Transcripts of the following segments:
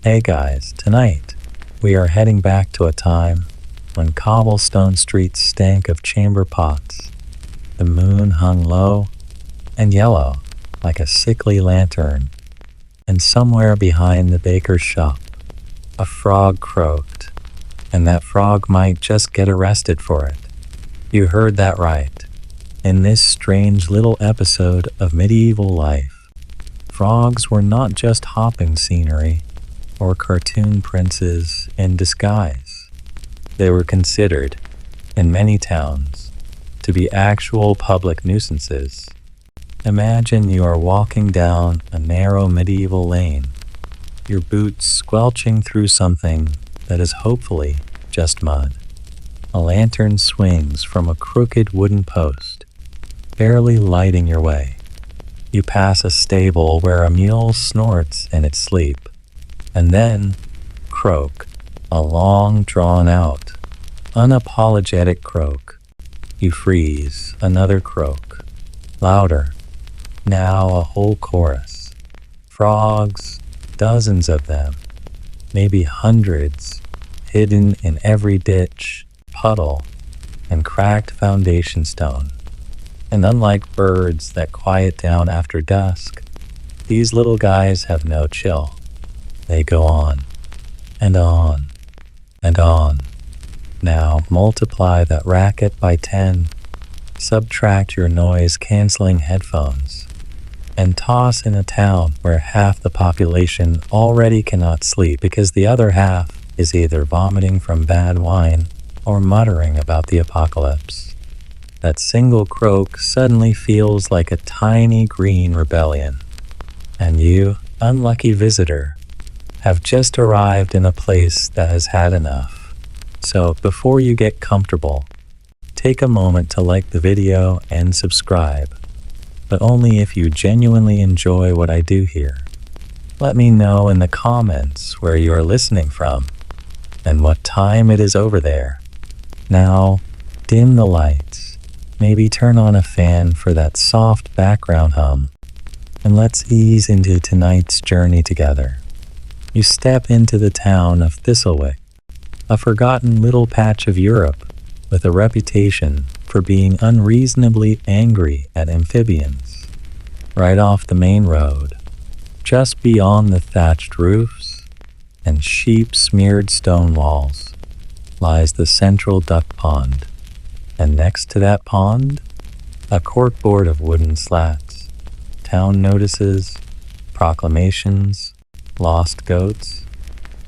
Hey guys, tonight we are heading back to a time when cobblestone streets stank of chamber pots. The moon hung low and yellow like a sickly lantern, and somewhere behind the baker's shop, a frog croaked, and that frog might just get arrested for it. You heard that right. In this strange little episode of medieval life, frogs were not just hopping scenery or cartoon princes in disguise. They were considered, in many towns, to be actual public nuisances. Imagine you are walking down a narrow medieval lane, your boots squelching through something that is hopefully just mud. A lantern swings from a crooked wooden post, barely lighting your way. You pass a stable where a mule snorts in its sleep, and then croak, a long drawn-out, unapologetic croak. You freeze, another croak, louder, now a whole chorus. Frogs, dozens of them, maybe hundreds, hidden in every ditch, puddle, and cracked foundation stone. And unlike birds that quiet down after dusk, these little guys have no chill. They go on, and on, and on. Now multiply that racket by 10, subtract your noise-canceling headphones, and toss in a town where half the population already cannot sleep because the other half is either vomiting from bad wine or muttering about the apocalypse. That single croak suddenly feels like a tiny green rebellion, and you, unlucky visitor, have just arrived in a place that has had enough. So before you get comfortable, take a moment to like the video and subscribe, but only if you genuinely enjoy what I do here. Let me know in the comments where you are listening from and what time it is over there. Now, dim the lights, maybe turn on a fan for that soft background hum, and let's ease into tonight's journey together. You step into the town of Thistlewick, a forgotten little patch of Europe with a reputation for being unreasonably angry at amphibians. Right off the main road, just beyond the thatched roofs and sheep-smeared stone walls, lies the central duck pond, and next to that pond, a corkboard of wooden slats, town notices, proclamations, lost goats,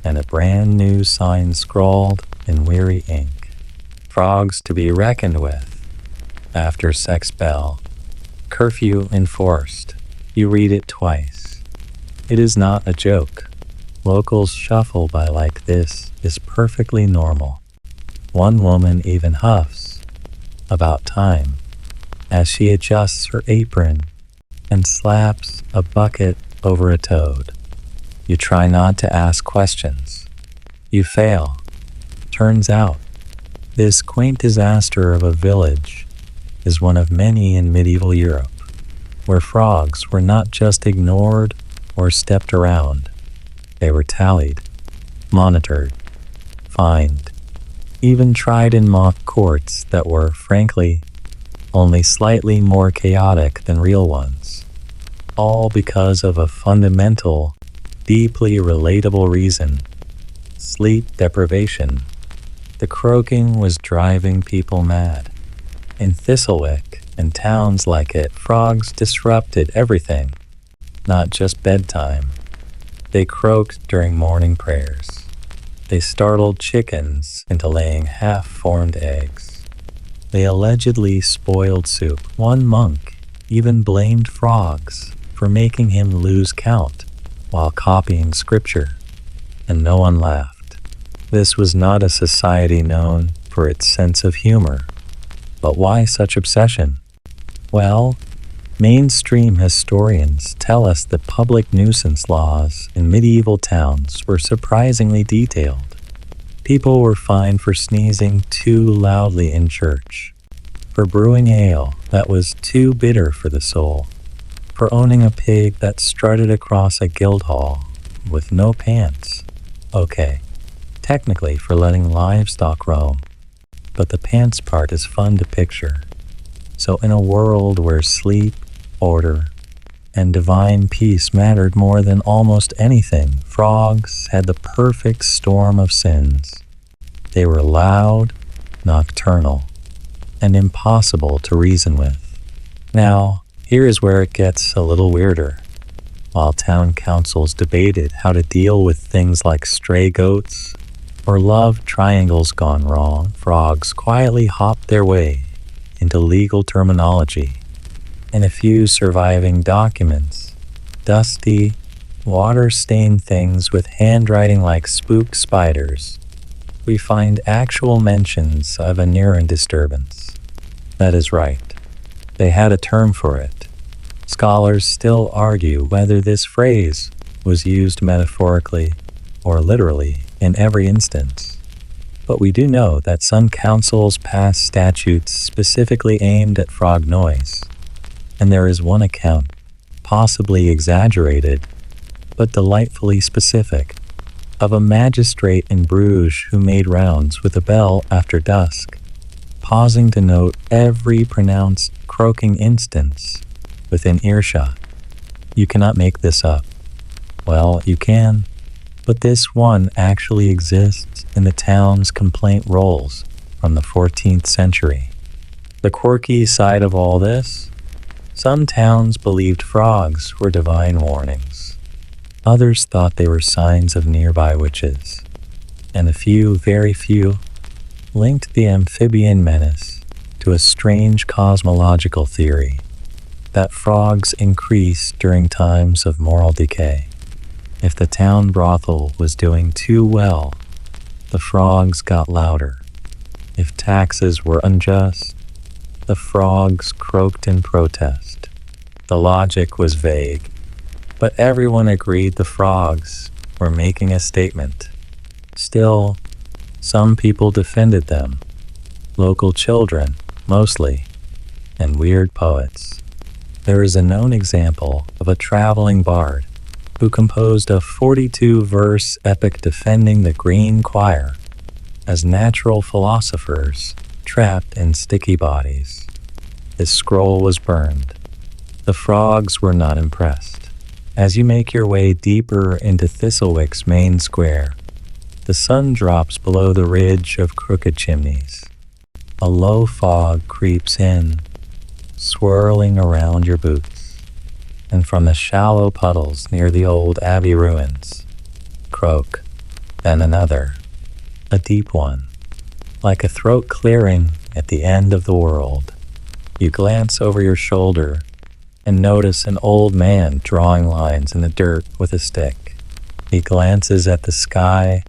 and a brand new sign scrawled in weary ink. Frogs to be reckoned with. After sex bell. Curfew enforced. You read it twice. It is not a joke. Locals shuffle by like this is perfectly normal. One woman even huffs. About time. As she adjusts her apron and slaps a bucket over a toad. You try not to ask questions. You fail. Turns out, this quaint disaster of a village is one of many in medieval Europe, where frogs were not just ignored or stepped around. They were tallied, monitored, fined, even tried in mock courts that were, frankly, only slightly more chaotic than real ones. All because of a fundamental, deeply relatable reason: sleep deprivation. The croaking was driving people mad. In Thistlewick and towns like it, frogs disrupted everything, not just bedtime. They croaked during morning prayers. They startled chickens into laying half-formed eggs. They allegedly spoiled soup. One monk even blamed frogs for making him lose count while copying scripture, and no one laughed. This was not a society known for its sense of humor. But why such obsession? Well, mainstream historians tell us that public nuisance laws in medieval towns were surprisingly detailed. People were fined for sneezing too loudly in church, for brewing ale that was too bitter for the soul, for owning a pig that strutted across a guild hall with no pants, Okay, technically for letting livestock roam, but the pants part is fun to picture. So in a world where sleep, order, and divine peace mattered more than almost anything, frogs had the perfect storm of sins. They were loud, nocturnal, and impossible to reason with. Now, here is where it gets a little weirder. While town councils debated how to deal with things like stray goats or love triangles gone wrong, frogs quietly hopped their way into legal terminology. In a few surviving documents, dusty, water-stained things with handwriting like spook spiders, we find actual mentions of a neuron disturbance. That is right. They had a term for it. Scholars still argue whether this phrase was used metaphorically or literally in every instance. But we do know that some councils passed statutes specifically aimed at frog noise. And there is one account, possibly exaggerated, but delightfully specific, of a magistrate in Bruges who made rounds with a bell after dusk, pausing to note every pronounced croaking instance within earshot. You cannot make this up. Well, you can, but this one actually exists in the town's complaint rolls from the 14th century. The quirky side of all this? Some towns believed frogs were divine warnings. Others thought they were signs of nearby witches. And a few, very few, linked the amphibian menace to a strange cosmological theory that frogs increase during times of moral decay. If the town brothel was doing too well, the frogs got louder. If taxes were unjust, the frogs croaked in protest. The logic was vague, but everyone agreed the frogs were making a statement. Still, some people defended them. Local children, mostly, and weird poets. There is a known example of a traveling bard who composed a 42-verse epic defending the Green Choir as natural philosophers trapped in sticky bodies. His scroll was burned. The frogs were not impressed. As you make your way deeper into Thistlewick's main square, the sun drops below the ridge of crooked chimneys. A low fog creeps in, swirling around your boots, and from the shallow puddles near the old abbey ruins, croak, then another, a deep one, like a throat clearing at the end of the world. You glance over your shoulder and notice an old man drawing lines in the dirt with a stick. He glances at the sky,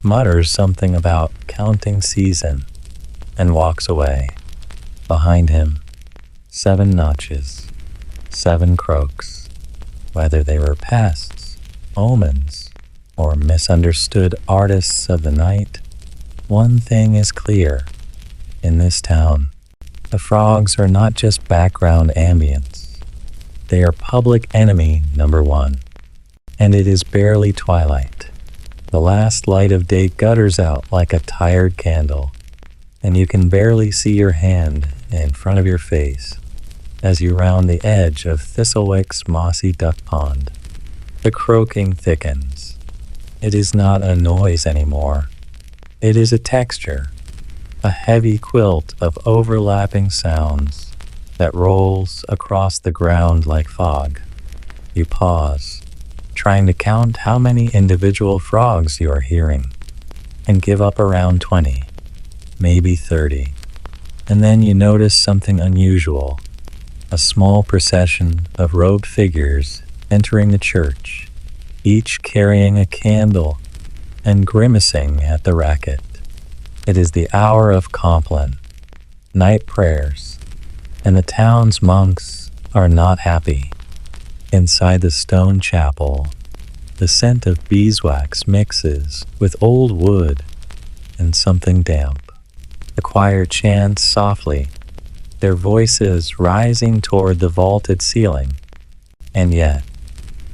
mutters something about counting season, and walks away. Behind him, 7 notches, 7 croaks. Whether they were pests, omens, or misunderstood artists of the night, one thing is clear. In this town, the frogs are not just background ambience. They are public enemy number 1. And it is barely twilight. The last light of day gutters out like a tired candle, and you can barely see your hand in front of your face as you round the edge of Thistlewick's mossy duck pond. The croaking thickens. It is not a noise anymore. It is a texture, a heavy quilt of overlapping sounds that rolls across the ground like fog. You pause, trying to count how many individual frogs you are hearing, and give up around 20, maybe 30. And then you notice something unusual, a small procession of robed figures entering the church, each carrying a candle and grimacing at the racket. It is the hour of Compline, night prayers, and the town's monks are not happy. Inside the stone chapel, the scent of beeswax mixes with old wood and something damp. The choir chants softly, their voices rising toward the vaulted ceiling. And yet,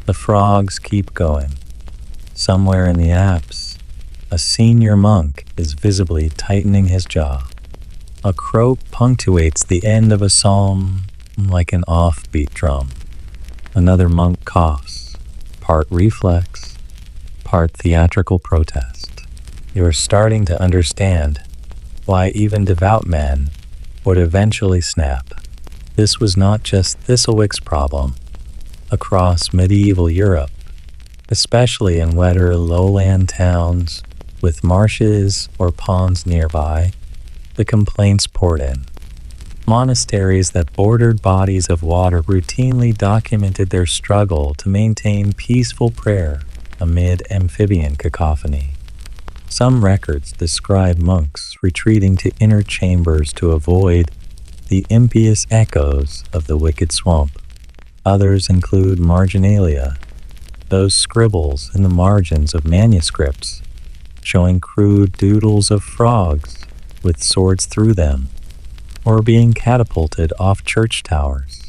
the frogs keep going. Somewhere in the apse, A senior monk is visibly tightening his jaw. A croak punctuates the end of a psalm like an offbeat drum. Another monk coughs, part reflex, part theatrical protest. You are starting to understand why even devout men would eventually snap. This was not just Thistlewick's problem. Across medieval Europe, especially in wetter lowland towns with marshes or ponds nearby, the complaints poured in. Monasteries that bordered bodies of water routinely documented their struggle to maintain peaceful prayer amid amphibian cacophony. Some records describe monks retreating to inner chambers to avoid the impious echoes of the wicked swamp. Others include marginalia, those scribbles in the margins of manuscripts showing crude doodles of frogs with swords through them, or being catapulted off church towers.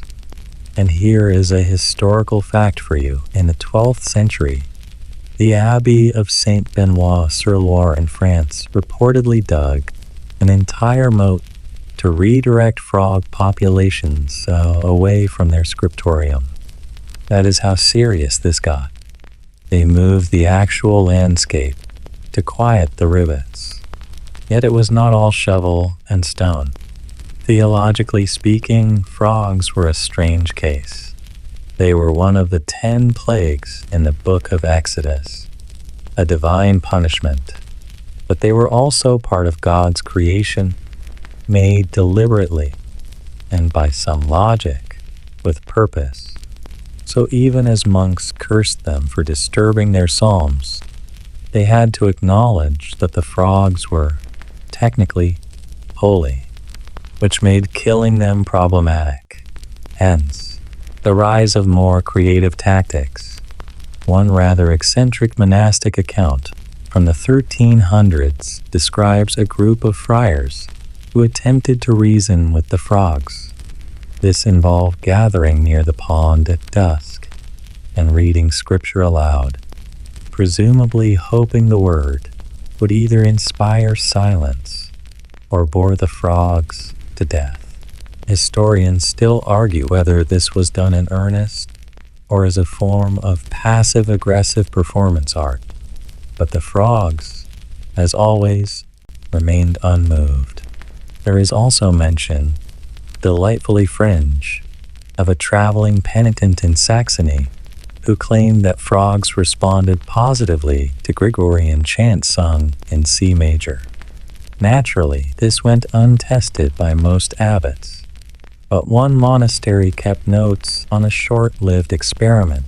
And here is a historical fact for you. In the 12th century, the Abbey of Saint Benoit-sur-Loire in France reportedly dug an entire moat to redirect frog populations away from their scriptorium. That is how serious this got. They moved the actual landscape to quiet the rivets. Yet it was not all shovel and stone. Theologically speaking, frogs were a strange case. They were one of the 10 plagues in the book of Exodus, a divine punishment. But they were also part of God's creation, made deliberately and by some logic, with purpose. So even as monks cursed them for disturbing their psalms, they had to acknowledge that the frogs were technically holy, which made killing them problematic. Hence, the rise of more creative tactics. One rather eccentric monastic account from the 1300s describes a group of friars who attempted to reason with the frogs. This involved gathering near the pond at dusk and reading scripture aloud, presumably hoping the word would either inspire silence or bore the frogs to death. Historians still argue whether this was done in earnest or as a form of passive-aggressive performance art, but the frogs, as always, remained unmoved. There is also mention, delightfully fringe, of a traveling penitent in Saxony who claimed that frogs responded positively to Gregorian chants sung in C major. Naturally, this went untested by most abbots, but one monastery kept notes on a short-lived experiment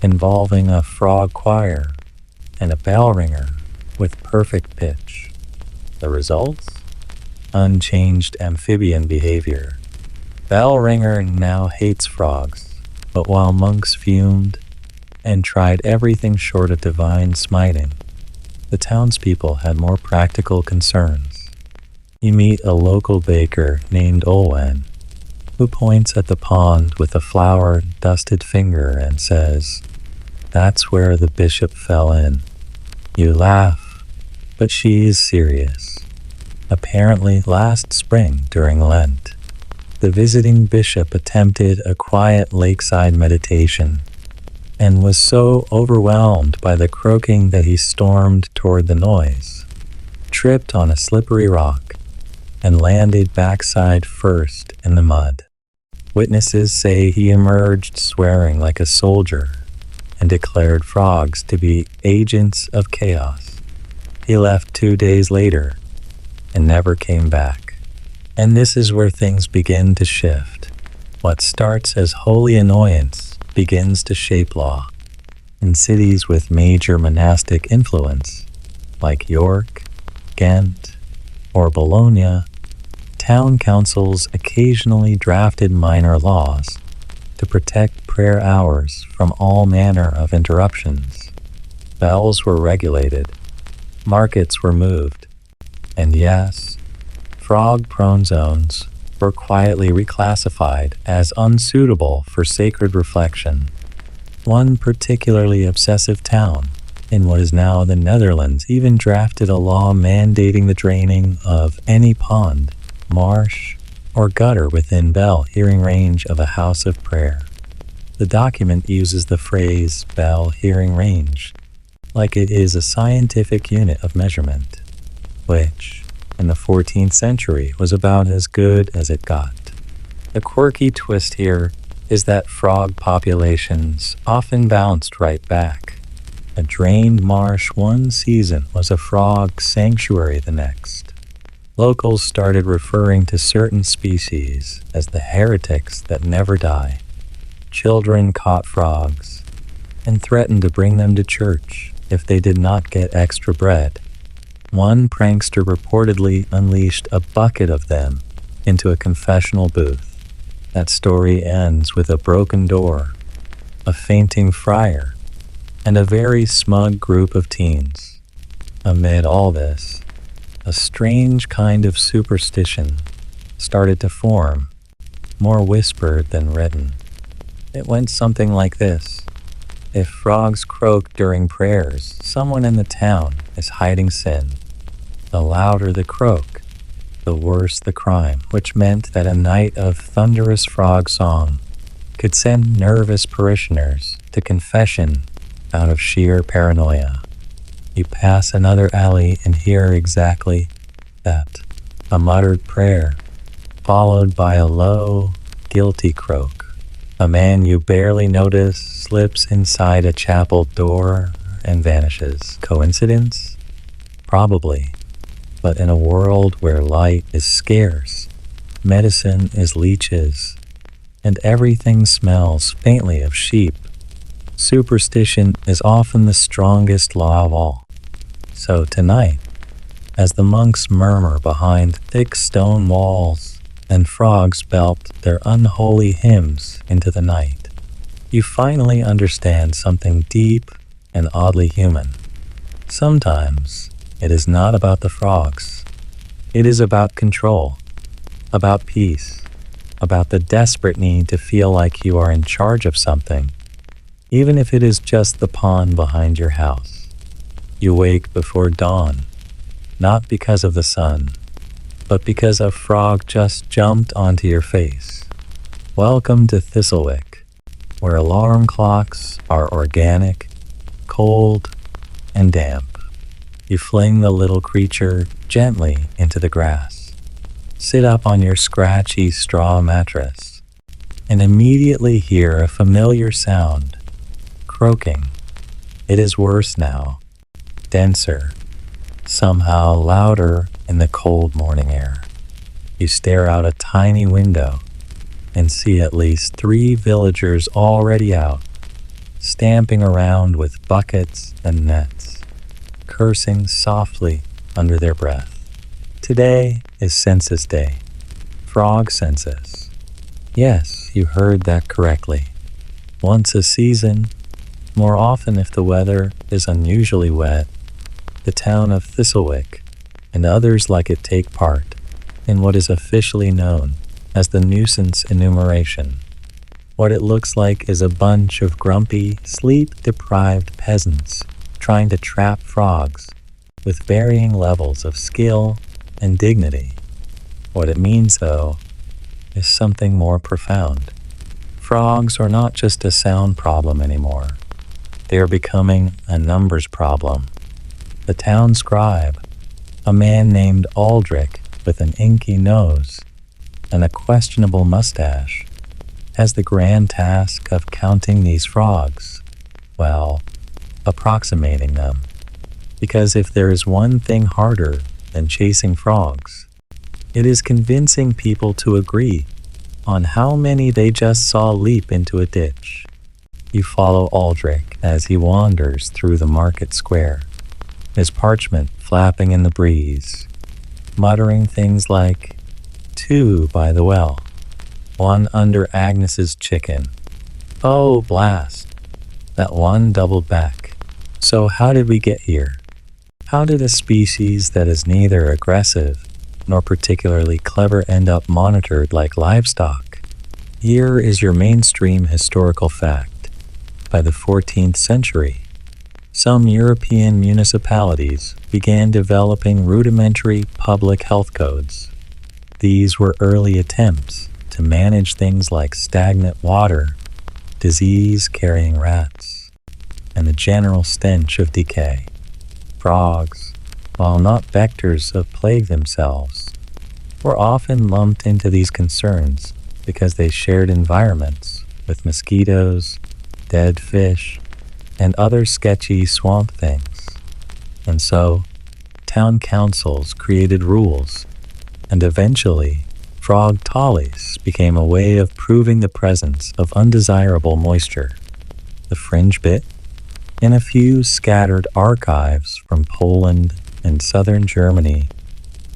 involving a frog choir and a bell ringer with perfect pitch. The results? Unchanged amphibian behavior. Bell ringer now hates frogs, but while monks fumed and tried everything short of divine smiting, the townspeople had more practical concerns. You meet a local baker named Olwen, who points at the pond with a flour-dusted finger and says, "That's where the bishop fell in." You laugh, but she is serious. Apparently last spring during Lent, the visiting bishop attempted a quiet lakeside meditation and was so overwhelmed by the croaking that he stormed toward the noise, tripped on a slippery rock, and landed backside first in the mud. Witnesses say he emerged swearing like a soldier and declared frogs to be agents of chaos. He left 2 days later and never came back. And this is where things begin to shift. What starts as holy annoyance begins to shape law. In cities with major monastic influence, like York, Ghent, or Bologna, town councils occasionally drafted minor laws to protect prayer hours from all manner of interruptions. Bells were regulated, markets were moved, and yes, frog-prone zones were quietly reclassified as unsuitable for sacred reflection. One particularly obsessive town, in what is now the Netherlands, even drafted a law mandating the draining of any pond, marsh, or gutter within bell hearing range of a house of prayer. The document uses the phrase bell hearing range like it is a scientific unit of measurement, which, in the 14th century, was about as good as it got. The quirky twist here is that frog populations often bounced right back. A drained marsh one season was a frog sanctuary the next. Locals started referring to certain species as the heretics that never die. Children caught frogs and threatened to bring them to church if they did not get extra bread. One prankster reportedly unleashed a bucket of them into a confessional booth. That story ends with a broken door, a fainting friar, and a very smug group of teens. Amid all this, a strange kind of superstition started to form, more whispered than written. It went something like this. If frogs croak during prayers, someone in the town is hiding sin. The louder the croak, the worse the crime, which meant that a night of thunderous frog song could send nervous parishioners to confession out of sheer paranoia. You pass another alley and hear exactly that, a muttered prayer, followed by a low, guilty croak. A man you barely notice slips inside a chapel door and vanishes. Coincidence? Probably. But in a world where light is scarce, medicine is leeches, and everything smells faintly of sheep, superstition is often the strongest law of all. So tonight, as the monks murmur behind thick stone walls and frogs belt their unholy hymns into the night, you finally understand something deep and oddly human. Sometimes it is not about the frogs. It is about control, about peace, about the desperate need to feel like you are in charge of something, even if it is just the pond behind your house. You wake before dawn, not because of the sun, but because a frog just jumped onto your face. Welcome to Thistlewick, where alarm clocks are organic, cold, and damp. You fling the little creature gently into the grass, sit up on your scratchy straw mattress, and immediately hear a familiar sound, croaking. It is worse now, denser, somehow louder in the cold morning air. You stare out a tiny window and see at least 3 villagers already out, stamping around with buckets and nets, cursing softly under their breath. Today is census day, frog census. Yes, you heard that correctly. Once a season, more often if the weather is unusually wet, the town of Thistlewick and others like it take part in what is officially known as the nuisance enumeration. What it looks like is a bunch of grumpy, sleep-deprived peasants trying to trap frogs with varying levels of skill and dignity. What it means, though, is something more profound. Frogs are not just a sound problem anymore. They are becoming a numbers problem. The town scribe, a man named Aldrich with an inky nose and a questionable mustache, has the grand task of counting these frogs. Well, approximating them. Because if there is one thing harder than chasing frogs, it is convincing people to agree on how many they just saw leap into a ditch. You follow Aldrich as he wanders through the market square, his parchment flapping in the breeze, muttering things like, 2 by the well, 1 under Agnes's chicken. Oh, blast! That one doubled back. So how did we get here? How did a species that is neither aggressive nor particularly clever end up monitored like livestock? Here is your mainstream historical fact. By the 14th century, some European municipalities began developing rudimentary public health codes. These were early attempts to manage things like stagnant water, disease-carrying rats, and the general stench of decay. Frogs, while not vectors of plague themselves, were often lumped into these concerns because they shared environments with mosquitoes, dead fish, and other sketchy swamp things. And so, town councils created rules, and eventually, frog tallies became a way of proving the presence of undesirable moisture. The fringe bit? In a few scattered archives from Poland and southern Germany,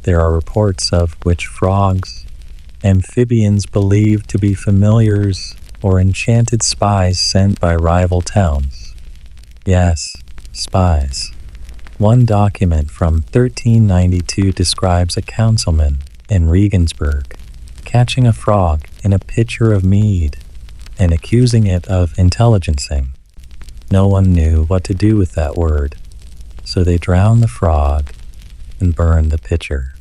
there are reports of witch frogs, amphibians believed to be familiars or enchanted spies sent by rival towns. Yes, spies. One document from 1392 describes a councilman in Regensburg catching a frog in a pitcher of mead and accusing it of intelligencing. No one knew what to do with that word, so they drowned the frog and burned the pitcher.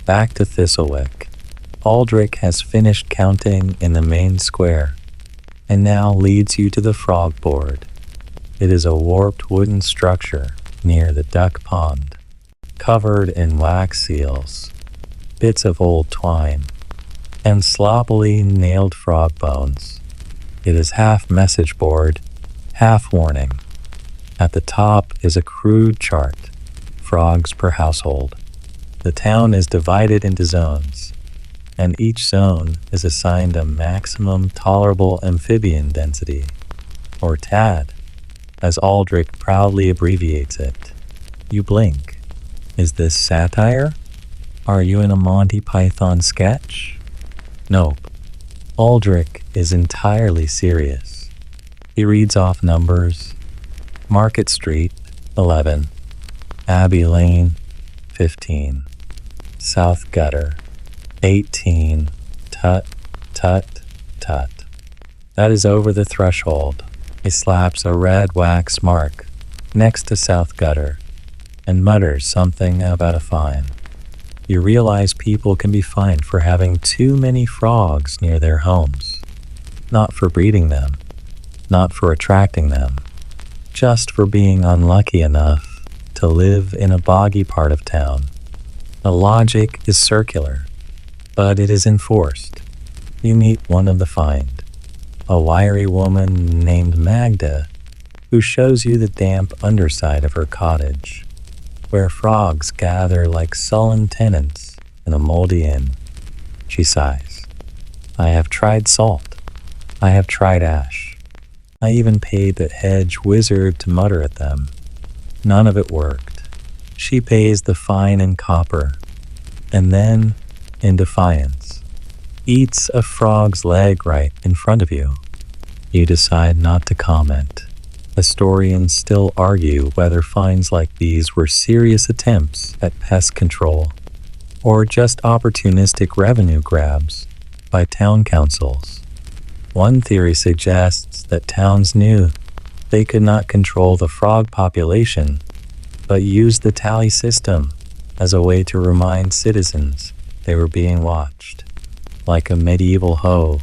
Back to Thistlewick. Aldrich has finished counting in the main square and now leads you to the frog board. It is a warped wooden structure near the duck pond, covered in wax seals, bits of old twine, and sloppily nailed frog bones. It is half message board, half warning. At the top is a crude chart, frogs per household. The town is divided into zones, and each zone is assigned a maximum tolerable amphibian density, or TAD, as Aldrich proudly abbreviates it. You blink. Is this satire? Are you in a Monty Python sketch? Nope. Aldrich is entirely serious. He reads off numbers. Market Street, 11. Abbey Lane, 15. South Gutter, 18. Tut, tut, tut. That is over the threshold. He slaps a red wax mark next to South Gutter and mutters something about a fine. You realize people can be fined for having too many frogs near their homes. Not for breeding them, not for attracting them, just for being unlucky enough to live in a boggy part of town. The logic is circular, but it is enforced. You meet one of the fined, a wiry woman named Magda, who shows you the damp underside of her cottage, where frogs gather like sullen tenants in a moldy inn. She sighs. I have tried salt. I have tried ash. I even paid the hedge wizard to mutter at them. None of it worked. She pays the fine in copper, and then, in defiance, eats a frog's leg right in front of you. You decide not to comment. Historians still argue whether fines like these were serious attempts at pest control or just opportunistic revenue grabs by town councils. One theory suggests that towns knew they could not control the frog population, but used the tally system as a way to remind citizens they were being watched, like a medieval hoe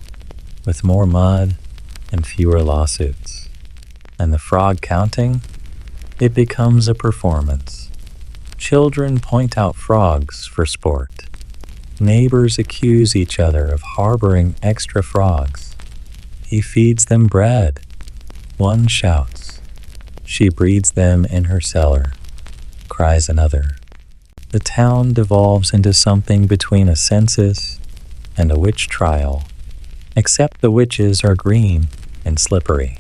with more mud and fewer lawsuits. And the frog counting? It becomes a performance. Children point out frogs for sport. Neighbors accuse each other of harboring extra frogs. He feeds them bread. One shouts. She breeds them in her cellar, cries another. The town devolves into something between a census and a witch trial, except the witches are green and slippery.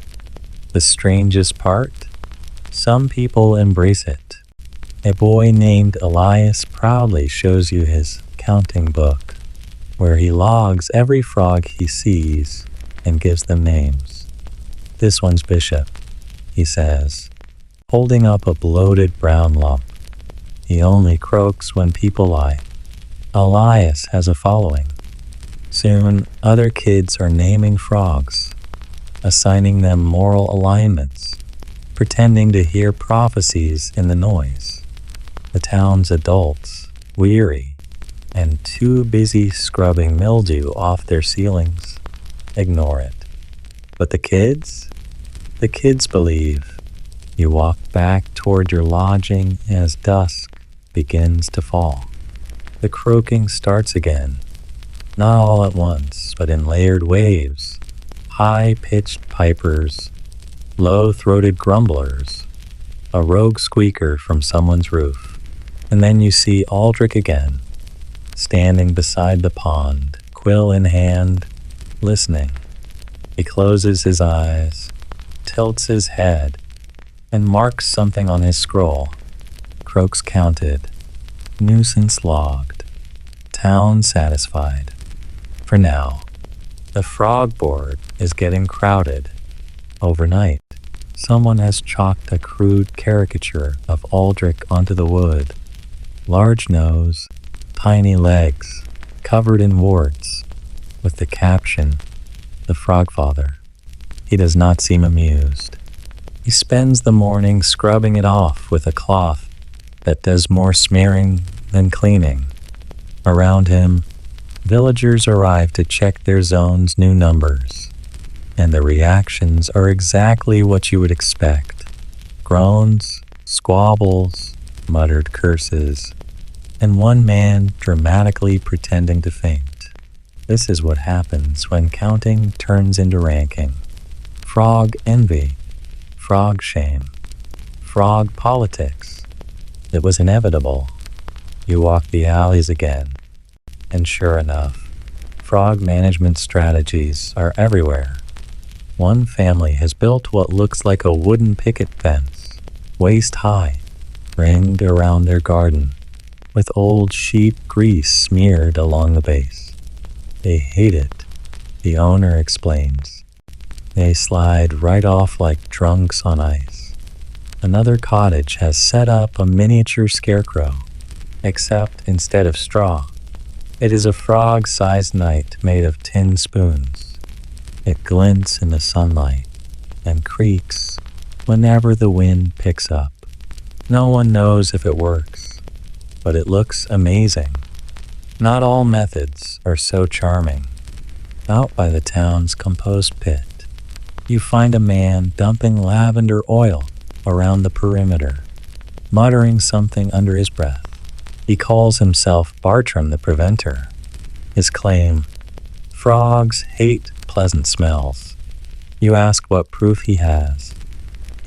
The strangest part? Some people embrace it. A boy named Elias proudly shows you his counting book, where he logs every frog he sees and gives them names. This one's Bishop, he says, holding up a bloated brown lump. He only croaks when people lie. Elias has a following. Soon, other kids are naming frogs, assigning them moral alignments, pretending to hear prophecies in the noise. The town's adults, weary and too busy scrubbing mildew off their ceilings, ignore it. But the kids? The kids believe. You walk back toward your lodging as dusk begins to fall. The croaking starts again, not all at once, but in layered waves. High-pitched pipers, low-throated grumblers, a rogue squeaker from someone's roof. And then you see Aldrich again, standing beside the pond, quill in hand, listening. He closes his eyes, tilts his head, and marks something on his scroll. Croaks counted, nuisance logged, town satisfied. For now, the frog board is getting crowded. Overnight, someone has chalked a crude caricature of Aldrich onto the wood. Large nose, tiny legs, covered in warts, with the caption, "The Frogfather." He does not seem amused. He spends the morning scrubbing it off with a cloth that does more smearing than cleaning. Around him, villagers arrive to check their zone's new numbers, and the reactions are exactly what you would expect. Groans, squabbles, muttered curses, and one man dramatically pretending to faint. This is what happens when counting turns into ranking. Frog envy, frog shame, frog politics. It was inevitable. You walk the alleys again, and sure enough, frog management strategies are everywhere. One family has built what looks like a wooden picket fence, waist high, ringed around their garden, with old sheep grease smeared along the base. They hate it, the owner explains. They slide right off like drunks on ice. Another cottage has set up a miniature scarecrow, except instead of straw, it is a frog-sized knight made of tin spoons. It glints in the sunlight and creaks whenever the wind picks up. No one knows if it works, but it looks amazing. Not all methods are so charming. Out by the town's compost pit, you find a man dumping lavender oil around the perimeter, muttering something under his breath. He calls himself Bartram the Preventer. His claim, frogs hate pleasant smells. You ask what proof he has.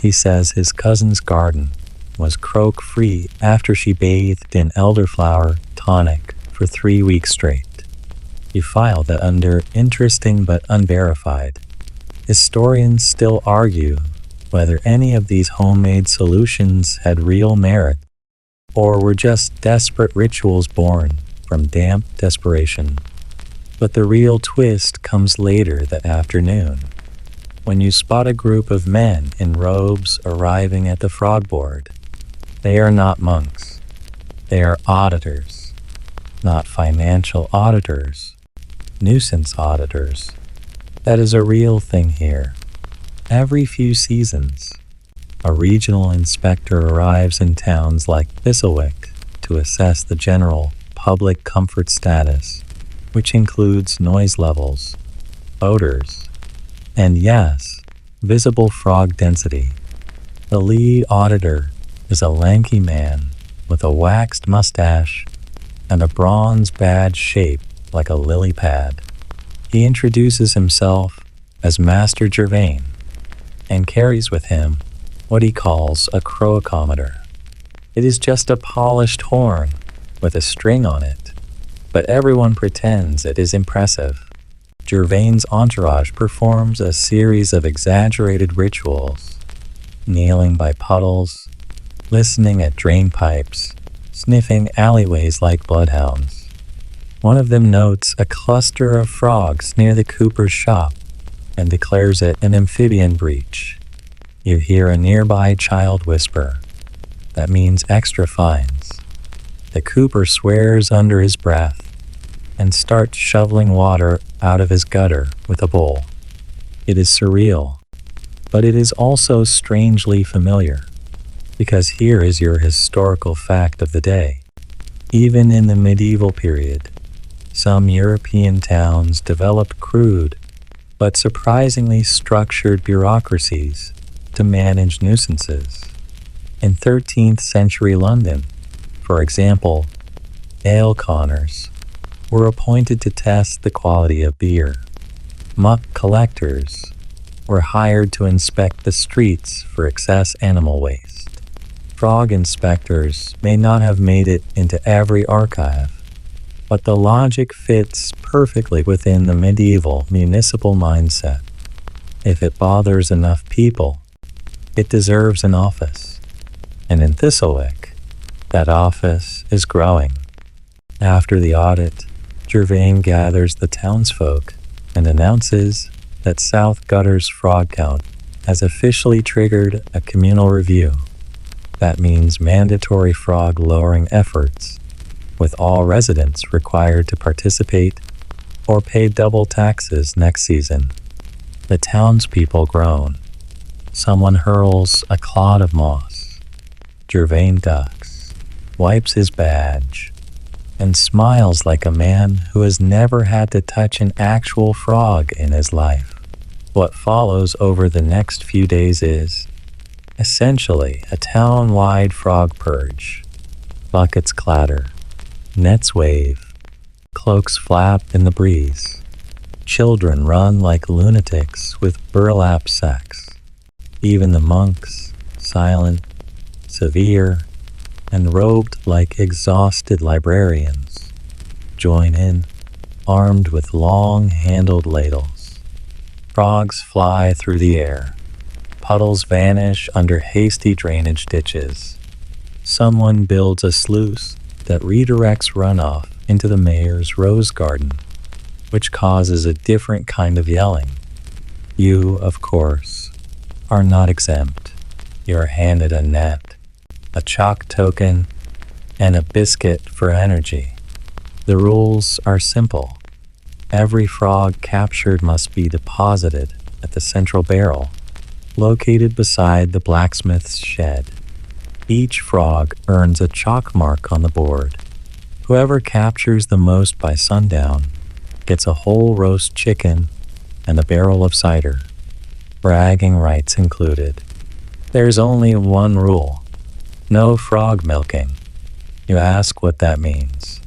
He says his cousin's garden was croak-free after she bathed in elderflower tonic for 3 weeks straight. You file that under interesting but unverified. Historians still argue whether any of these homemade solutions had real merit or were just desperate rituals born from damp desperation. But the real twist comes later that afternoon, when you spot a group of men in robes arriving at the frog board. They are not monks. They are auditors. Not financial auditors. Nuisance auditors. That is a real thing here. Every few seasons, a regional inspector arrives in towns like Thistlewick to assess the general public comfort status, which includes noise levels, odors, and yes, visible frog density. The lead auditor is a lanky man with a waxed mustache and a bronze badge shaped like a lily pad. He introduces himself as Master Gervain and carries with him what he calls a croakometer. It is just a polished horn with a string on it, but everyone pretends it is impressive. Gervain's entourage performs a series of exaggerated rituals, kneeling by puddles, listening at drain pipes, sniffing alleyways like bloodhounds. One of them notes a cluster of frogs near the cooper's shop and declares it an amphibian breach. You hear a nearby child whisper. That means extra fines. The cooper swears under his breath and starts shoveling water out of his gutter with a bowl. It is surreal. But it is also strangely familiar, because here is your historical fact of the day. Even in the medieval period, some European towns developed crude but surprisingly structured bureaucracies to manage nuisances. In 13th century London, for example, ale conners were appointed to test the quality of beer. Muck collectors were hired to inspect the streets for excess animal waste. Frog inspectors may not have made it into every archive, but the logic fits perfectly within the medieval municipal mindset. If it bothers enough people, it deserves an office. And in Thistlewick, that office is growing. After the audit, Gervain gathers the townsfolk and announces that South Gutter's frog count has officially triggered a communal review. That means mandatory frog lowering efforts, with all residents required to participate or pay double taxes next season. The townspeople groan. Someone hurls a clod of moss. Gervain ducks, wipes his badge, and smiles like a man who has never had to touch an actual frog in his life. What follows over the next few days is, essentially, a town-wide frog purge. Buckets clatter, nets wave, cloaks flap in the breeze. Children run like lunatics with burlap sacks. Even the monks, silent, severe, and robed like exhausted librarians, join in, armed with long-handled ladles. Frogs fly through the air. Puddles vanish under hasty drainage ditches. Someone builds a sluice that redirects runoff into the mayor's rose garden, which causes a different kind of yelling. You, of course, are not exempt. You are handed a net, a chalk token, and a biscuit for energy. The rules are simple. Every frog captured must be deposited at the central barrel, located beside the blacksmith's shed. Each frog earns a chalk mark on the board. Whoever captures the most by sundown gets a whole roast chicken and a barrel of cider, bragging rights included. There's only one rule: no frog milking. You ask what that means.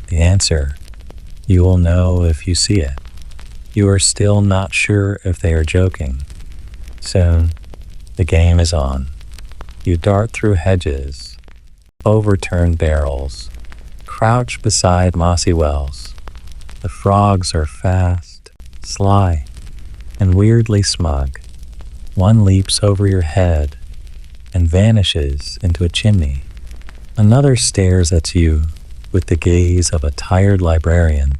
The answer: you will know if you see it. You are still not sure if they are joking. Soon, the game is on. You dart through hedges, overturn barrels, crouch beside mossy wells. The frogs are fast, sly, and weirdly smug. One leaps over your head and vanishes into a chimney. Another stares at you with the gaze of a tired librarian,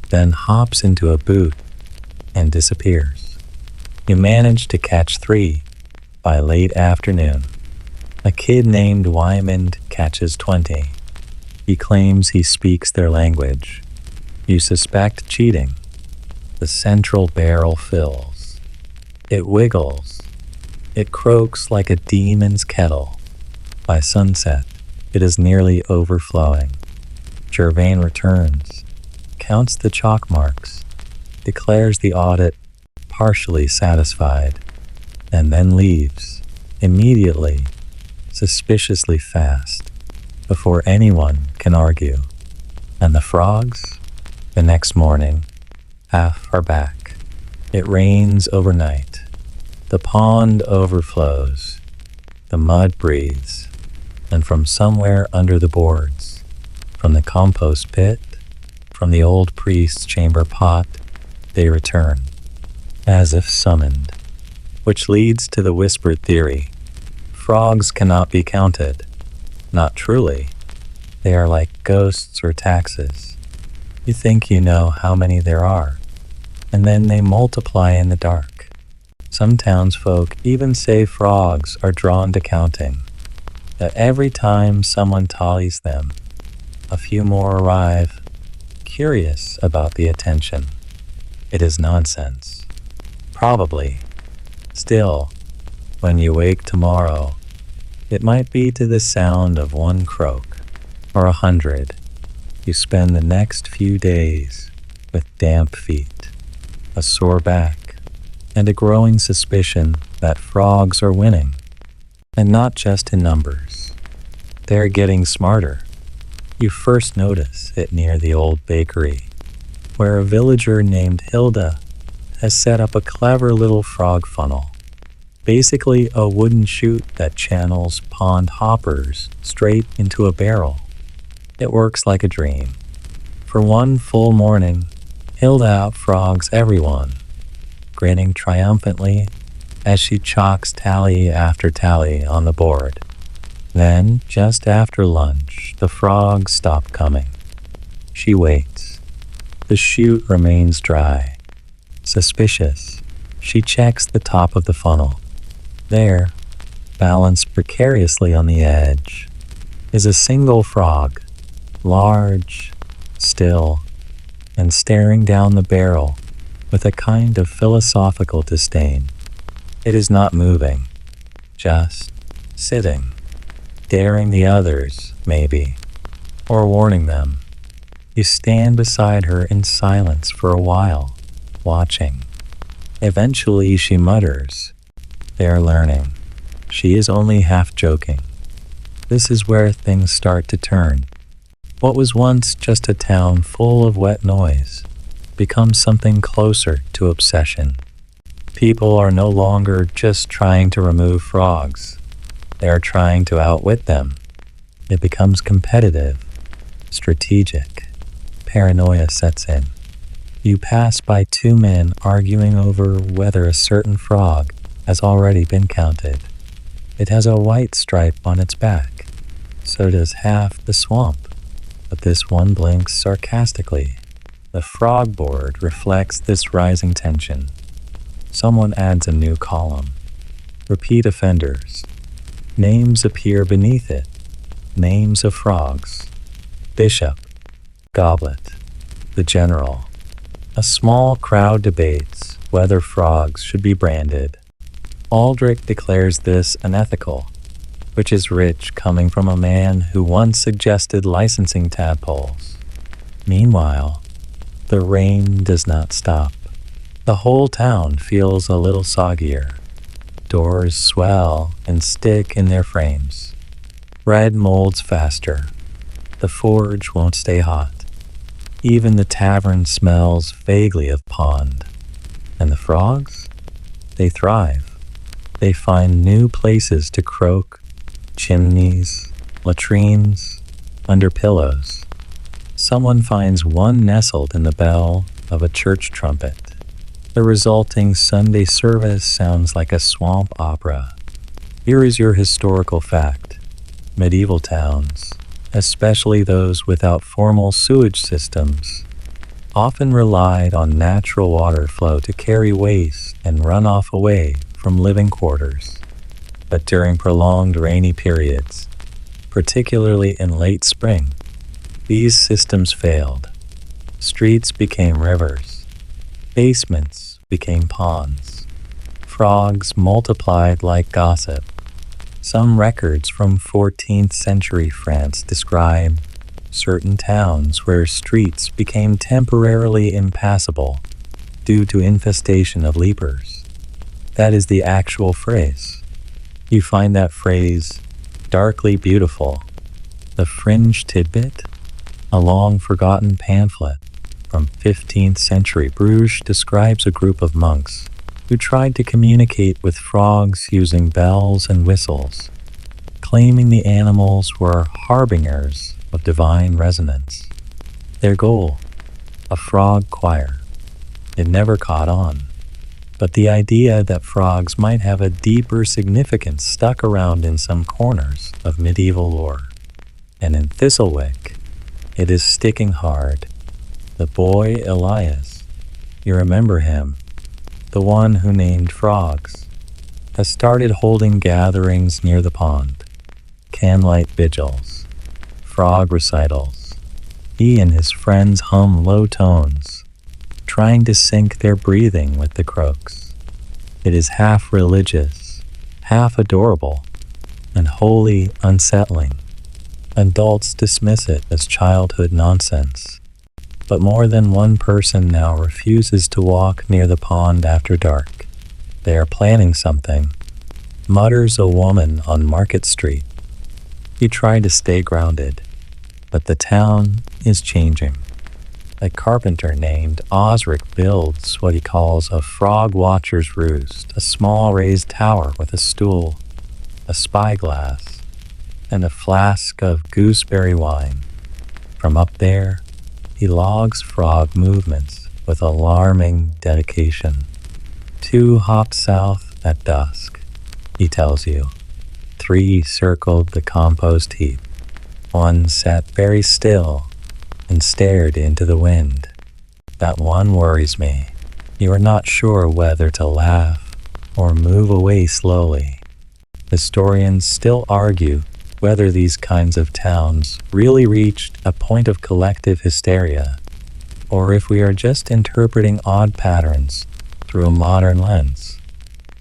then hops into a boot and disappears. You manage to catch 3 by late afternoon. A kid named Wymond catches 20. He claims he speaks their language. You suspect cheating. The central barrel fills. It wiggles. It croaks like a demon's kettle. By sunset, it is nearly overflowing. Gervain returns, counts the chalk marks, declares the audit partially satisfied, and then leaves, immediately, suspiciously fast, before anyone can argue. And the frogs? The next morning, half are back. It rains overnight. The pond overflows. The mud breathes. And from somewhere under the boards, from the compost pit, from the old priest's chamber pot, they return, as if summoned, which leads to the whispered theory: frogs cannot be counted. Not truly. They are like ghosts or taxes. You think you know how many there are, and then they multiply in the dark. Some townsfolk even say frogs are drawn to counting, that every time someone tallies them, a few more arrive, curious about the attention. It is nonsense. Probably, Still, when you wake tomorrow, it might be to the sound of one croak, or 100. You spend the next few days with damp feet, a sore back, and a growing suspicion that frogs are winning. And not just in numbers. They're getting smarter. You first notice it near the old bakery, where a villager named Hilda has set up a clever little frog funnel. Basically a wooden chute that channels pond hoppers straight into a barrel. It works like a dream. For one full morning, Hilda outfrogs everyone, grinning triumphantly as she chalks tally after tally on the board. Then, just after lunch, the frogs stop coming. She waits. The chute remains dry. Suspicious, she checks the top of the funnel. There, balanced precariously on the edge, is a single frog, large, still, and staring down the barrel with a kind of philosophical disdain. It is not moving, just sitting, daring the others, maybe, or warning them. You stand beside her in silence for a while, watching. Eventually she mutters, "They're learning." She is only half joking. This is where things start to turn. What was once just a town full of wet noise becomes something closer to obsession. People are no longer just trying to remove frogs. They are trying to outwit them. It becomes competitive, strategic. Paranoia sets in. You pass by two men arguing over whether a certain frog has already been counted. It has a white stripe on its back. So does half the swamp. But this one blinks sarcastically. The frog board reflects this rising tension. Someone adds a new column. Repeat offenders. Names appear beneath it. Names of frogs. Bishop. Goblet. The general. A small crowd debates whether frogs should be branded. Aldrich declares this unethical, which is rich coming from a man who once suggested licensing tadpoles. Meanwhile, the rain does not stop. The whole town feels a little soggier. Doors swell and stick in their frames. Bread molds faster. The forge won't stay hot. Even the tavern smells vaguely of pond. And the frogs? They thrive. They find new places to croak, chimneys, latrines, under pillows. Someone finds one nestled in the bell of a church trumpet. The resulting Sunday service sounds like a swamp opera. Here is your historical fact. Medieval towns, especially those without formal sewage systems, often relied on natural water flow to carry waste and runoff away from living quarters. But during prolonged rainy periods, particularly in late spring, these systems failed. Streets became rivers. Basements became ponds. Frogs multiplied like gossip. Some records from 14th century France describe certain towns where streets became temporarily impassable due to infestation of leapers. That is the actual phrase. You find that phrase darkly beautiful. The fringe tidbit, a long-forgotten pamphlet from 15th century Bruges, describes a group of monks who tried to communicate with frogs using bells and whistles, claiming the animals were harbingers of divine resonance. Their goal, a frog choir. It never caught on, but the idea that frogs might have a deeper significance stuck around in some corners of medieval lore. And in Thistlewick, it is sticking hard. The boy Elias, you remember him, the one who named frogs, has started holding gatherings near the pond, candlelight vigils, frog recitals. He and his friends hum low tones, trying to sync their breathing with the croaks. It is half religious, half adorable, and wholly unsettling. Adults dismiss it as childhood nonsense, but more than one person now refuses to walk near the pond after dark. They are planning something, mutters a woman on Market Street. You try to stay grounded, but the town is changing. A carpenter named Osric builds what he calls a frog watcher's roost, a small raised tower with a stool, a spyglass, and a flask of gooseberry wine. From up there, he logs frog movements with alarming dedication. 2 hopped south at dusk, he tells you. 3 circled the compost heap. 1 sat very still and stared into the wind. That one worries me. You are not sure whether to laugh or move away slowly. Historians still argue whether these kinds of towns really reached a point of collective hysteria, or if we are just interpreting odd patterns through a modern lens.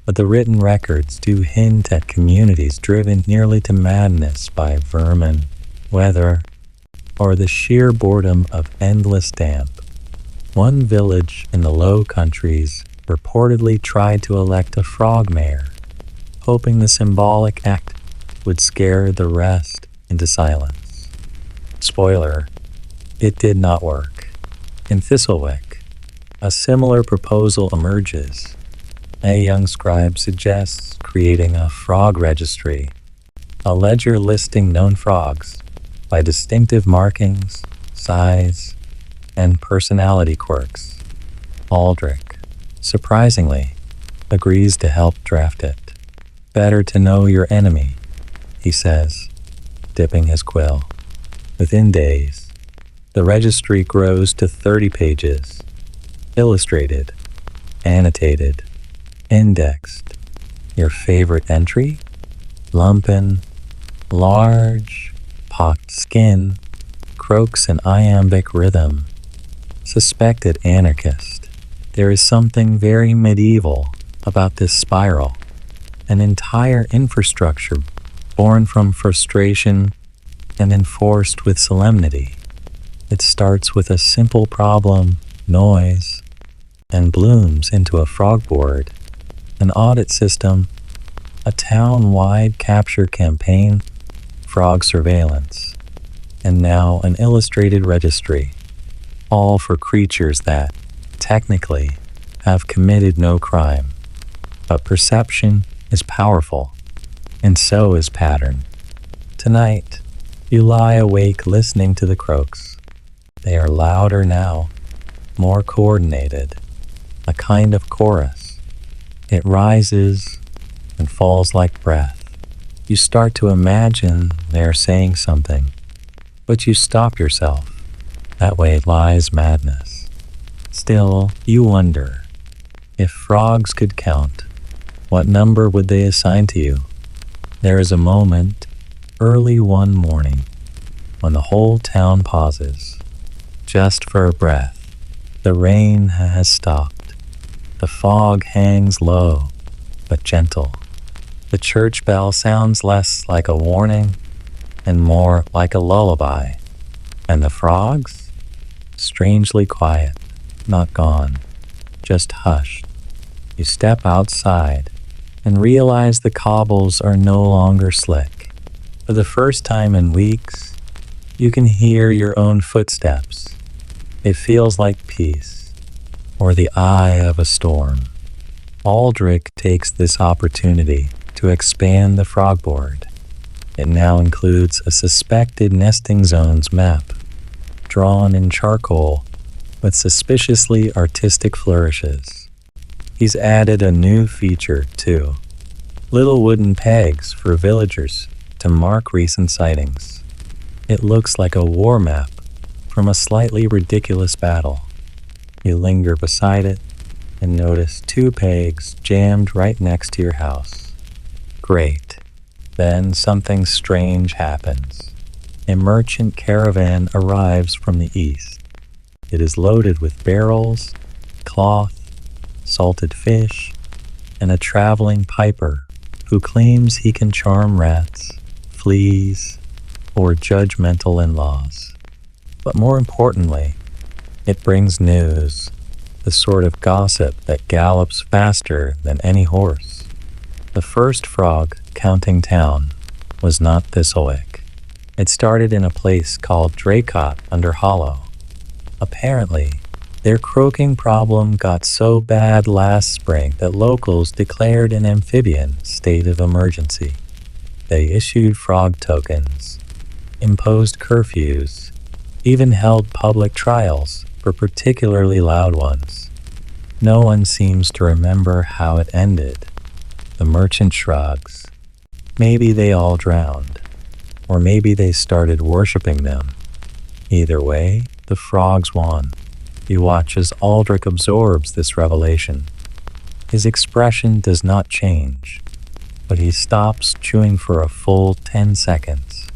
But the written records do hint at communities driven nearly to madness by vermin, weather, or the sheer boredom of endless damp. One village in the Low Countries reportedly tried to elect a frog mayor, hoping the symbolic act would scare the rest into silence. Spoiler, it did not work. In Thistlewick, a similar proposal emerges. A young scribe suggests creating a frog registry, a ledger listing known frogs by distinctive markings, size, and personality quirks. Aldrich, surprisingly, agrees to help draft it. Better to know your enemy, he says, dipping his quill. Within days, the registry grows to 30 pages, illustrated, annotated, indexed. Your favorite entry? Lumpen, large, pocked skin, croaks in iambic rhythm. Suspected anarchist. There is something very medieval about this spiral, an entire infrastructure born from frustration and enforced with solemnity. It starts with a simple problem, noise, and blooms into a frog board, an audit system, a town-wide capture campaign, frog surveillance, and now an illustrated registry, all for creatures that, technically, have committed no crime. But perception is powerful, and so is pattern. Tonight, you lie awake listening to the croaks. They are louder now, more coordinated, a kind of chorus. It rises and falls like breath. You start to imagine they are saying something, but you stop yourself. That way lies madness. Still, you wonder, if frogs could count, what number would they assign to you? There is a moment, early one morning, when the whole town pauses, just for a breath. The rain has stopped. The fog hangs low, but gentle. The church bell sounds less like a warning and more like a lullaby. And the frogs? Strangely quiet, not gone, just hushed. You step outside and realize the cobbles are no longer slick. For the first time in weeks, you can hear your own footsteps. It feels like peace, or the eye of a storm. Aldrich takes this opportunity to expand the frog board. It now includes a suspected nesting zones map, drawn in charcoal with suspiciously artistic flourishes. He's added a new feature, too. Little wooden pegs for villagers to mark recent sightings. It looks like a war map from a slightly ridiculous battle. You linger beside it and notice 2 pegs jammed right next to your house. Great. Then something strange happens. A merchant caravan arrives from the east. It is loaded with barrels, cloth, salted fish, and a traveling piper who claims he can charm rats, fleas, or judgmental in-laws. But more importantly, it brings news, the sort of gossip that gallops faster than any horse. The first frog counting town was not Thistlewick. It started in a place called Draycott under Hollow. Apparently, their croaking problem got so bad last spring that locals declared an amphibian state of emergency. They issued frog tokens, imposed curfews, even held public trials for particularly loud ones. No one seems to remember how it ended. The merchant shrugs. Maybe they all drowned, or maybe they started worshipping them. Either way, the frogs won. You watch as Aldrich absorbs this revelation. His expression does not change, but he stops chewing for a full 10 seconds.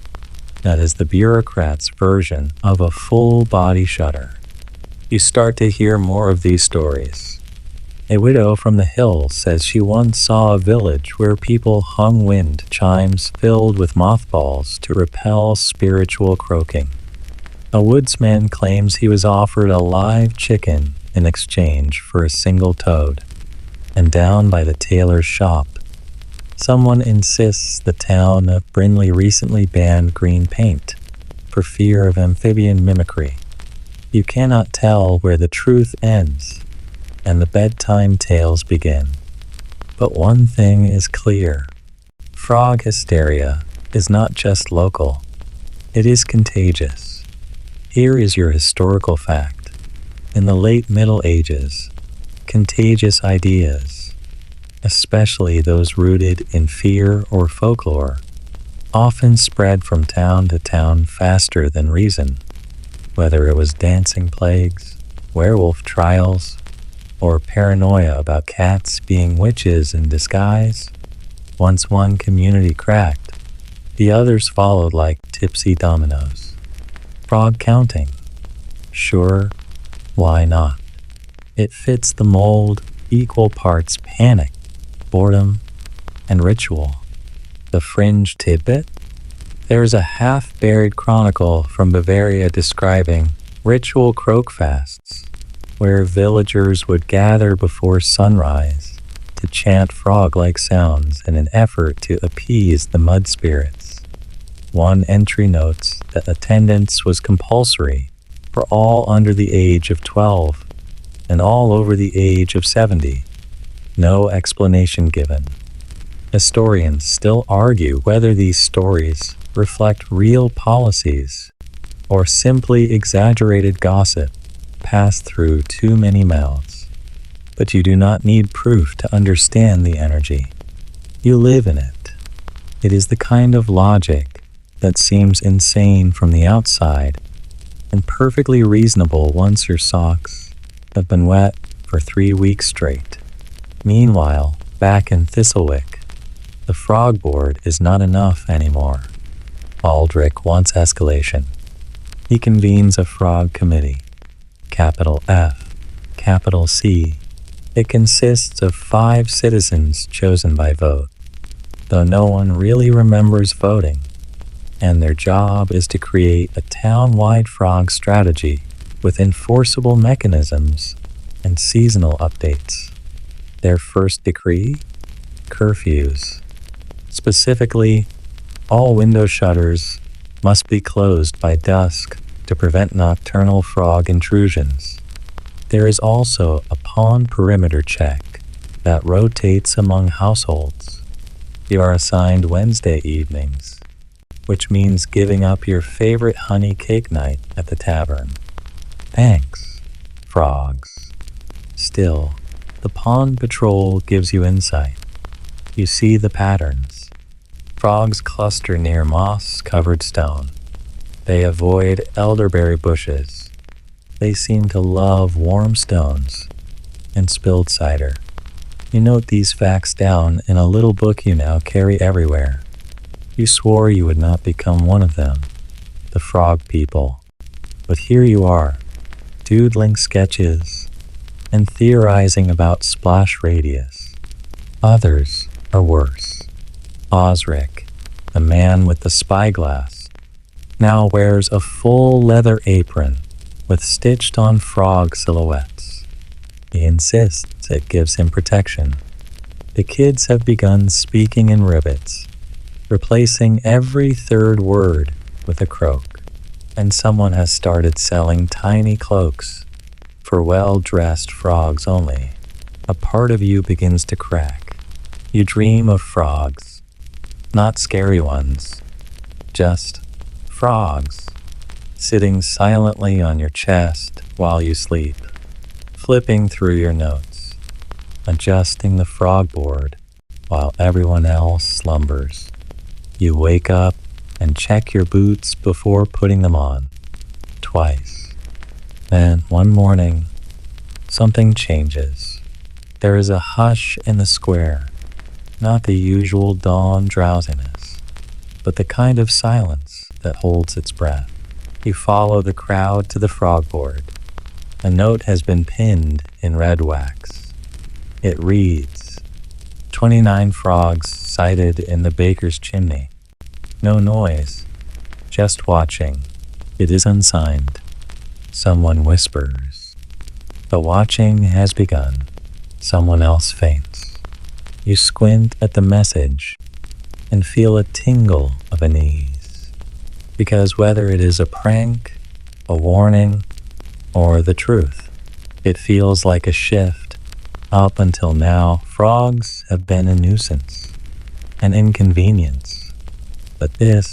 That is the bureaucrat's version of a full body shudder. You start to hear more of these stories. A widow from the hills says she once saw a village where people hung wind chimes filled with mothballs to repel spiritual croaking. A woodsman claims he was offered a live chicken in exchange for a single toad. And down by the tailor's shop, someone insists the town of Brinley recently banned green paint for fear of amphibian mimicry. You cannot tell where the truth ends and the bedtime tales begin. But one thing is clear. Frog hysteria is not just local. It is contagious. Here is your historical fact. In the late Middle Ages, contagious ideas, especially those rooted in fear or folklore, often spread from town to town faster than reason, whether it was dancing plagues, werewolf trials, or paranoia about cats being witches in disguise. Once one community cracked, the others followed like tipsy dominoes. Frog counting. Sure, why not? It fits the mold, equal parts panic, boredom, and ritual. The fringe tidbit? There's a half-buried chronicle from Bavaria describing ritual croak fasts, where villagers would gather before sunrise to chant frog-like sounds in an effort to appease the mud spirits. One entry notes that attendance was compulsory for all under the age of 12 and all over the age of 70. No explanation given. Historians still argue whether these stories reflect real policies or simply exaggerated gossip passed through too many mouths. But you do not need proof to understand the energy. You live in it. It is the kind of logic that seems insane from the outside and perfectly reasonable once your socks have been wet for 3 weeks straight. Meanwhile, back in Thistlewick, the frog board is not enough anymore. Aldrich wants escalation. He convenes a frog committee. Capital F, capital C. It consists of 5 citizens chosen by vote, though no one really remembers voting, and their job is to create a town-wide frog strategy with enforceable mechanisms and seasonal updates. Their first decree? Curfews. Specifically, all window shutters must be closed by dusk to prevent nocturnal frog intrusions. There is also a pond perimeter check that rotates among households. You are assigned Wednesday evenings, which means giving up your favorite honey cake night at the tavern. Thanks, frogs. Still, the pond patrol gives you insight. You see the patterns. Frogs cluster near moss-covered stone. They avoid elderberry bushes. They seem to love warm stones and spilled cider. You note these facts down in a little book you now carry everywhere. You swore you would not become one of them, the frog people. But here you are, doodling sketches and theorizing about splash radius. Others are worse. Osric, the man with the spyglass, now wears a full leather apron with stitched-on frog silhouettes. He insists it gives him protection. The kids have begun speaking in ribbits, replacing every third word with a croak. And someone has started selling tiny cloaks for well-dressed frogs only. A part of you begins to crack. You dream of frogs, not scary ones, just frogs, sitting silently on your chest while you sleep, flipping through your notes, adjusting the frog board while everyone else slumbers. You wake up and check your boots before putting them on, twice. Then one morning, something changes. There is a hush in the square, not the usual dawn drowsiness, but the kind of silence that holds its breath. You follow the crowd to the frog board. A note has been pinned in red wax. It reads, 29 frogs sighted in the baker's chimney. No noise, just watching. It is unsigned. Someone whispers. The watching has begun. Someone else faints. You squint at the message and feel a tingle of unease. Because whether it is a prank, a warning, or the truth, it feels like a shift. Up until now, frogs have been a nuisance, an inconvenience. But this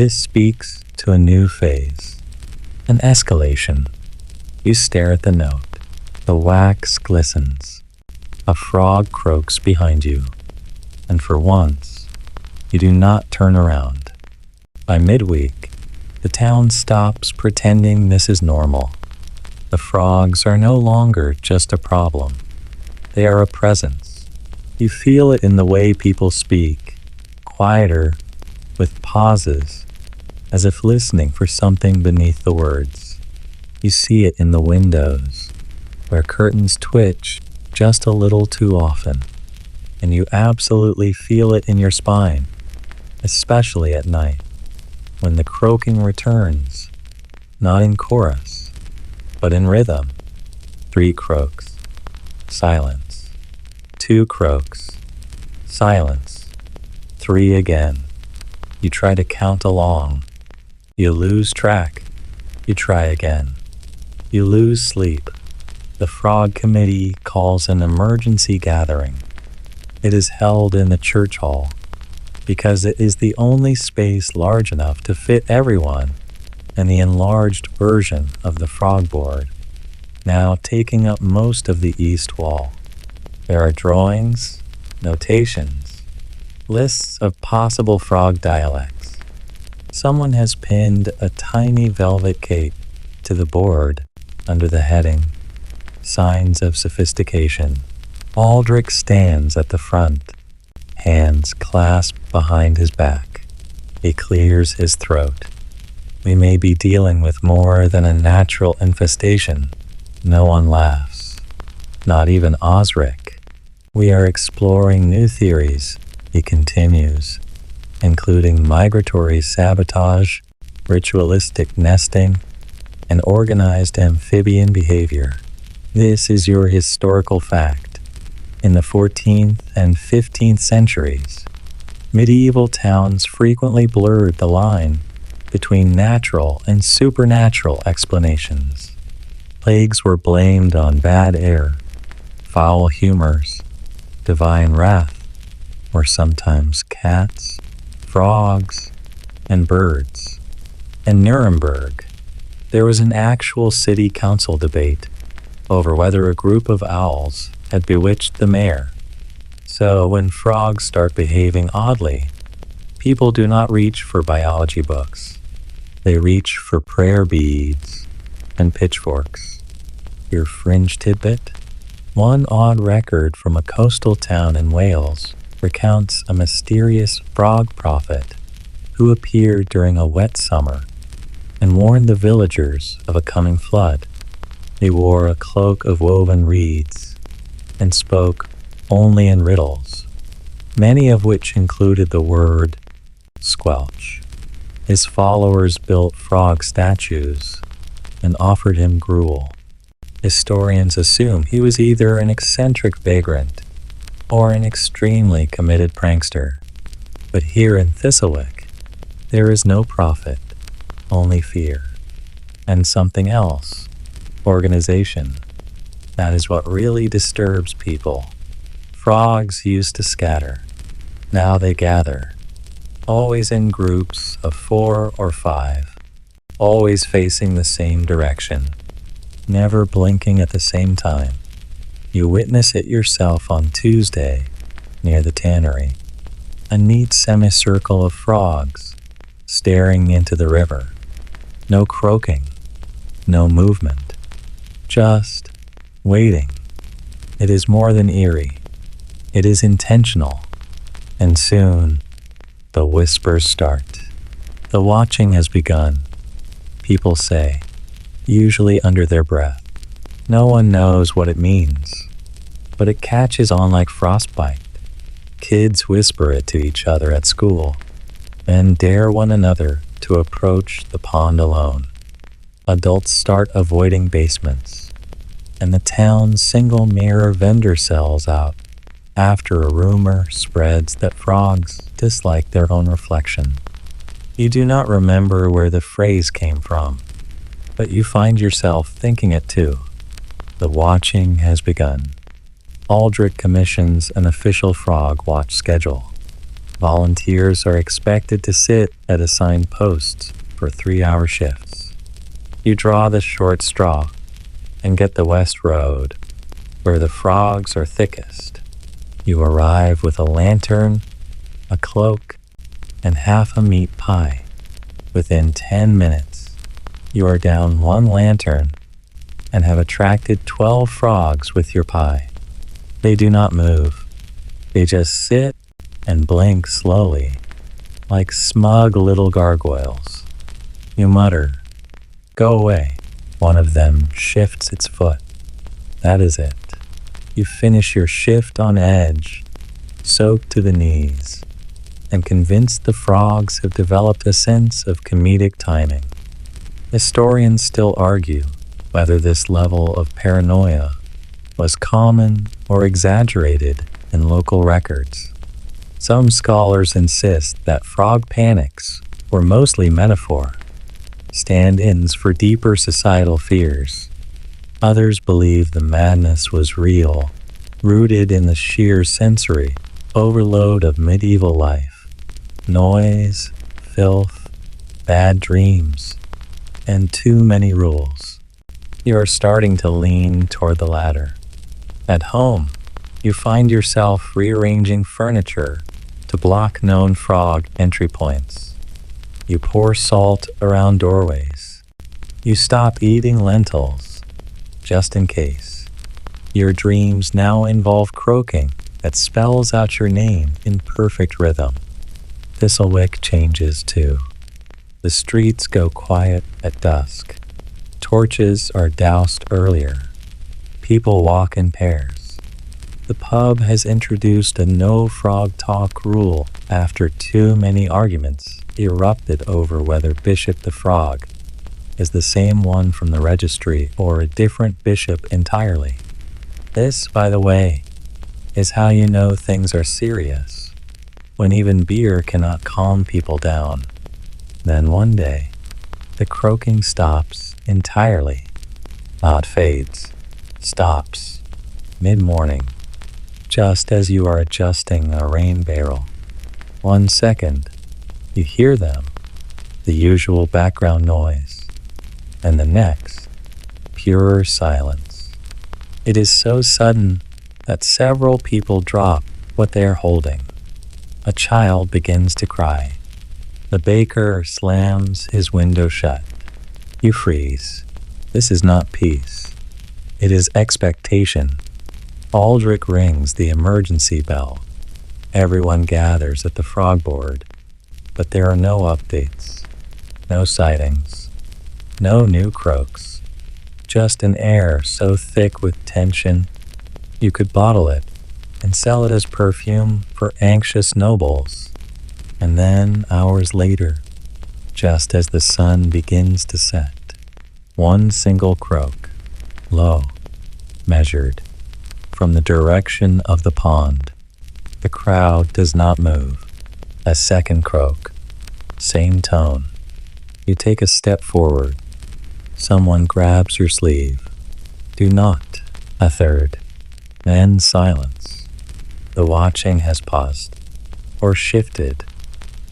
speaks to a new phase, an escalation. You stare at the note. The wax glistens. A frog croaks behind you, and for once, you do not turn around. By midweek, the town stops pretending this is normal. The frogs are no longer just a problem. They are a presence. You feel it in the way people speak, quieter, with pauses, as if listening for something beneath the words. You see it in the windows, where curtains twitch just a little too often, and you absolutely feel it in your spine, especially at night, when the croaking returns, not in chorus, but in rhythm. 3 croaks, silence. 2 croaks, silence. 3 again. You try to count along. You lose track. You try again. You lose sleep. The Frog Committee calls an emergency gathering. It is held in the church hall because it is the only space large enough to fit everyone, and the enlarged version of the frog board, now taking up most of the east wall. There are drawings, notations, lists of possible frog dialects. Someone has pinned a tiny velvet cape to the board under the heading, Signs of Sophistication. Aldrich stands at the front, hands clasped behind his back. He clears his throat. We may be dealing with more than a natural infestation. No one laughs, not even Osric. We are exploring new theories, he continues, including migratory sabotage, ritualistic nesting, and organized amphibian behavior. This is your historical fact. In the 14th and 15th centuries, medieval towns frequently blurred the line between natural and supernatural explanations. Plagues were blamed on bad air, foul humors, divine wrath, or sometimes cats, frogs, and birds. In Nuremberg, there was an actual city council debate over whether a group of owls had bewitched the mayor. So when frogs start behaving oddly, people do not reach for biology books. They reach for prayer beads and pitchforks. Your fringe tidbit? One odd record from a coastal town in Wales recounts a mysterious frog prophet who appeared during a wet summer and warned the villagers of a coming flood. He wore a cloak of woven reeds and spoke only in riddles, many of which included the word squelch. His followers built frog statues and offered him gruel. Historians assume he was either an eccentric vagrant or an extremely committed prankster. But here in Thistlewick, there is no prophet, only fear. And something else, organization. That is what really disturbs people. Frogs used to scatter. Now they gather, always in groups of 4 or 5, always facing the same direction, never blinking at the same time. You witness it yourself on Tuesday near the tannery. A neat semicircle of frogs staring into the river. No croaking, no movement, just waiting. It is more than eerie. It is intentional. And soon, the whispers start. The watching has begun. People say, usually under their breath. No one knows what it means, but it catches on like frostbite. Kids whisper it to each other at school, and dare one another to approach the pond alone. Adults start avoiding basements, and the town's single mirror vendor sells out after a rumor spreads that frogs dislike their own reflection. You do not remember where the phrase came from, but you find yourself thinking it too. The watching has begun. Aldrich commissions an official frog watch schedule. Volunteers are expected to sit at assigned posts for 3-hour shifts. You draw the short straw and get the West Road, where the frogs are thickest. You arrive with a lantern, a cloak, and half a meat pie. Within 10 minutes, you are down 1 lantern and have attracted 12 frogs with your pie. They do not move. They just sit and blink slowly, like smug little gargoyles. You mutter, "Go away." One of them shifts its foot. That is it. You finish your shift on edge, soaked to the knees, and convinced the frogs have developed a sense of comedic timing. Historians still argue whether this level of paranoia was common or exaggerated in local records. Some scholars insist that frog panics were mostly metaphor, stand-ins for deeper societal fears. Others believe the madness was real, rooted in the sheer sensory overload of medieval life. Noise, filth, bad dreams, and too many rules. You are starting to lean toward the latter. At home, you find yourself rearranging furniture to block known frog entry points. You pour salt around doorways. You stop eating lentils, just in case. Your dreams now involve croaking that spells out your name in perfect rhythm. Thistlewick changes too. The streets go quiet at dusk. Torches are doused earlier. People walk in pairs. The pub has introduced a no frog talk rule after too many arguments erupted over whether Bishop the Frog is the same one from the registry or a different bishop entirely. This, by the way, is how you know things are serious, when even beer cannot calm people down. Then one day, the croaking stops entirely. Not fades, stops, mid-morning, just as you are adjusting a rain barrel. 1 second, you hear them, the usual background noise, and the next, pure silence. It is so sudden that several people drop what they are holding. A child begins to cry. The baker slams his window shut. You freeze. This is not peace. It is expectation. Aldrich rings the emergency bell. Everyone gathers at the frog board, but there are no updates, no sightings, no new croaks, just an air so thick with tension you could bottle it and sell it as perfume for anxious nobles. And then, hours later, just as the sun begins to set, one single croak, low, measured, from the direction of the pond. The crowd does not move. A second croak, same tone. You take a step forward. Someone grabs your sleeve. Do not. A third. Then silence. The watching has paused, or shifted,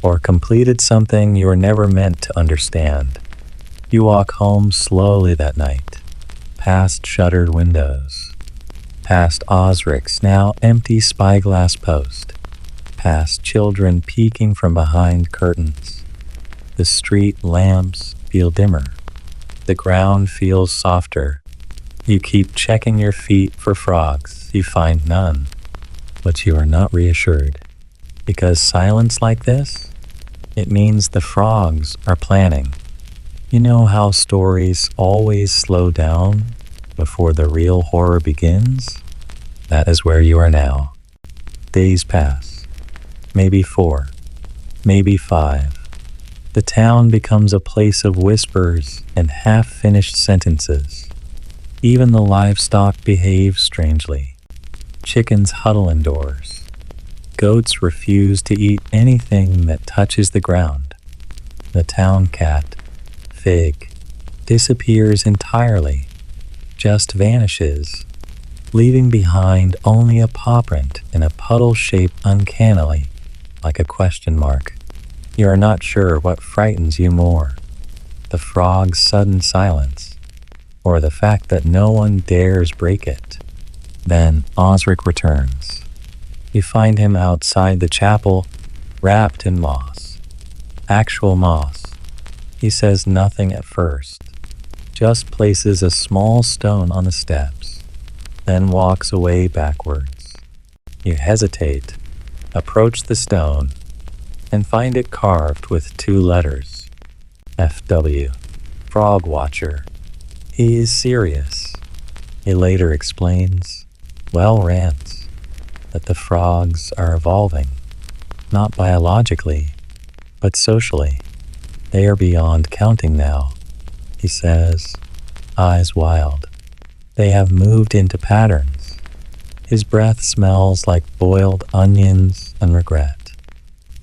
or completed something you were never meant to understand. You walk home slowly that night, past shuttered windows, past Osric's now empty spyglass post, past children peeking from behind curtains. The street lamps feel dimmer. The ground feels softer. You keep checking your feet for frogs. You find none. But you are not reassured. Because silence like this, it means the frogs are planning. You know how stories always slow down before the real horror begins? That is where you are now. Days pass. Maybe 4. Maybe 5. The town becomes a place of whispers and half-finished sentences. Even the livestock behave strangely. Chickens huddle indoors. Goats refuse to eat anything that touches the ground. The town cat, Fig, disappears entirely, just vanishes, leaving behind only a paw print in a puddle shaped uncannily, like a question mark. You are not sure what frightens you more, the frog's sudden silence, or the fact that no one dares break it. Then Osric returns. You find him outside the chapel, wrapped in moss. Actual moss. He says nothing at first, just places a small stone on the steps, then walks away backwards. You hesitate, approach the stone, and find it carved with 2 letters. FW, Frog Watcher. He is serious. He later explains, rants, that the frogs are evolving, not biologically, but socially. They are beyond counting now, he says, eyes wild. They have moved into patterns. His breath smells like boiled onions and regret.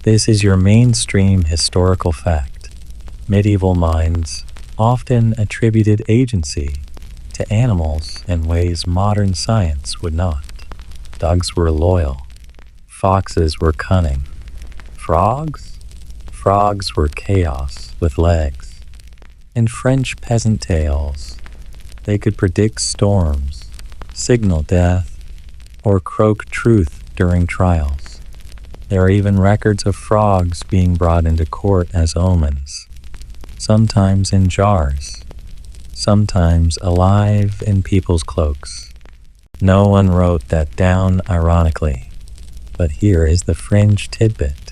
This is your mainstream historical fact. Medieval minds often attributed agency to animals in ways modern science would not. Dogs were loyal. Foxes were cunning. Frogs? Frogs were chaos with legs. In French peasant tales, they could predict storms, signal death, or croak truth during trials. There are even records of frogs being brought into court as omens, sometimes in jars, sometimes alive in people's cloaks. No one wrote that down ironically, but here is the fringe tidbit.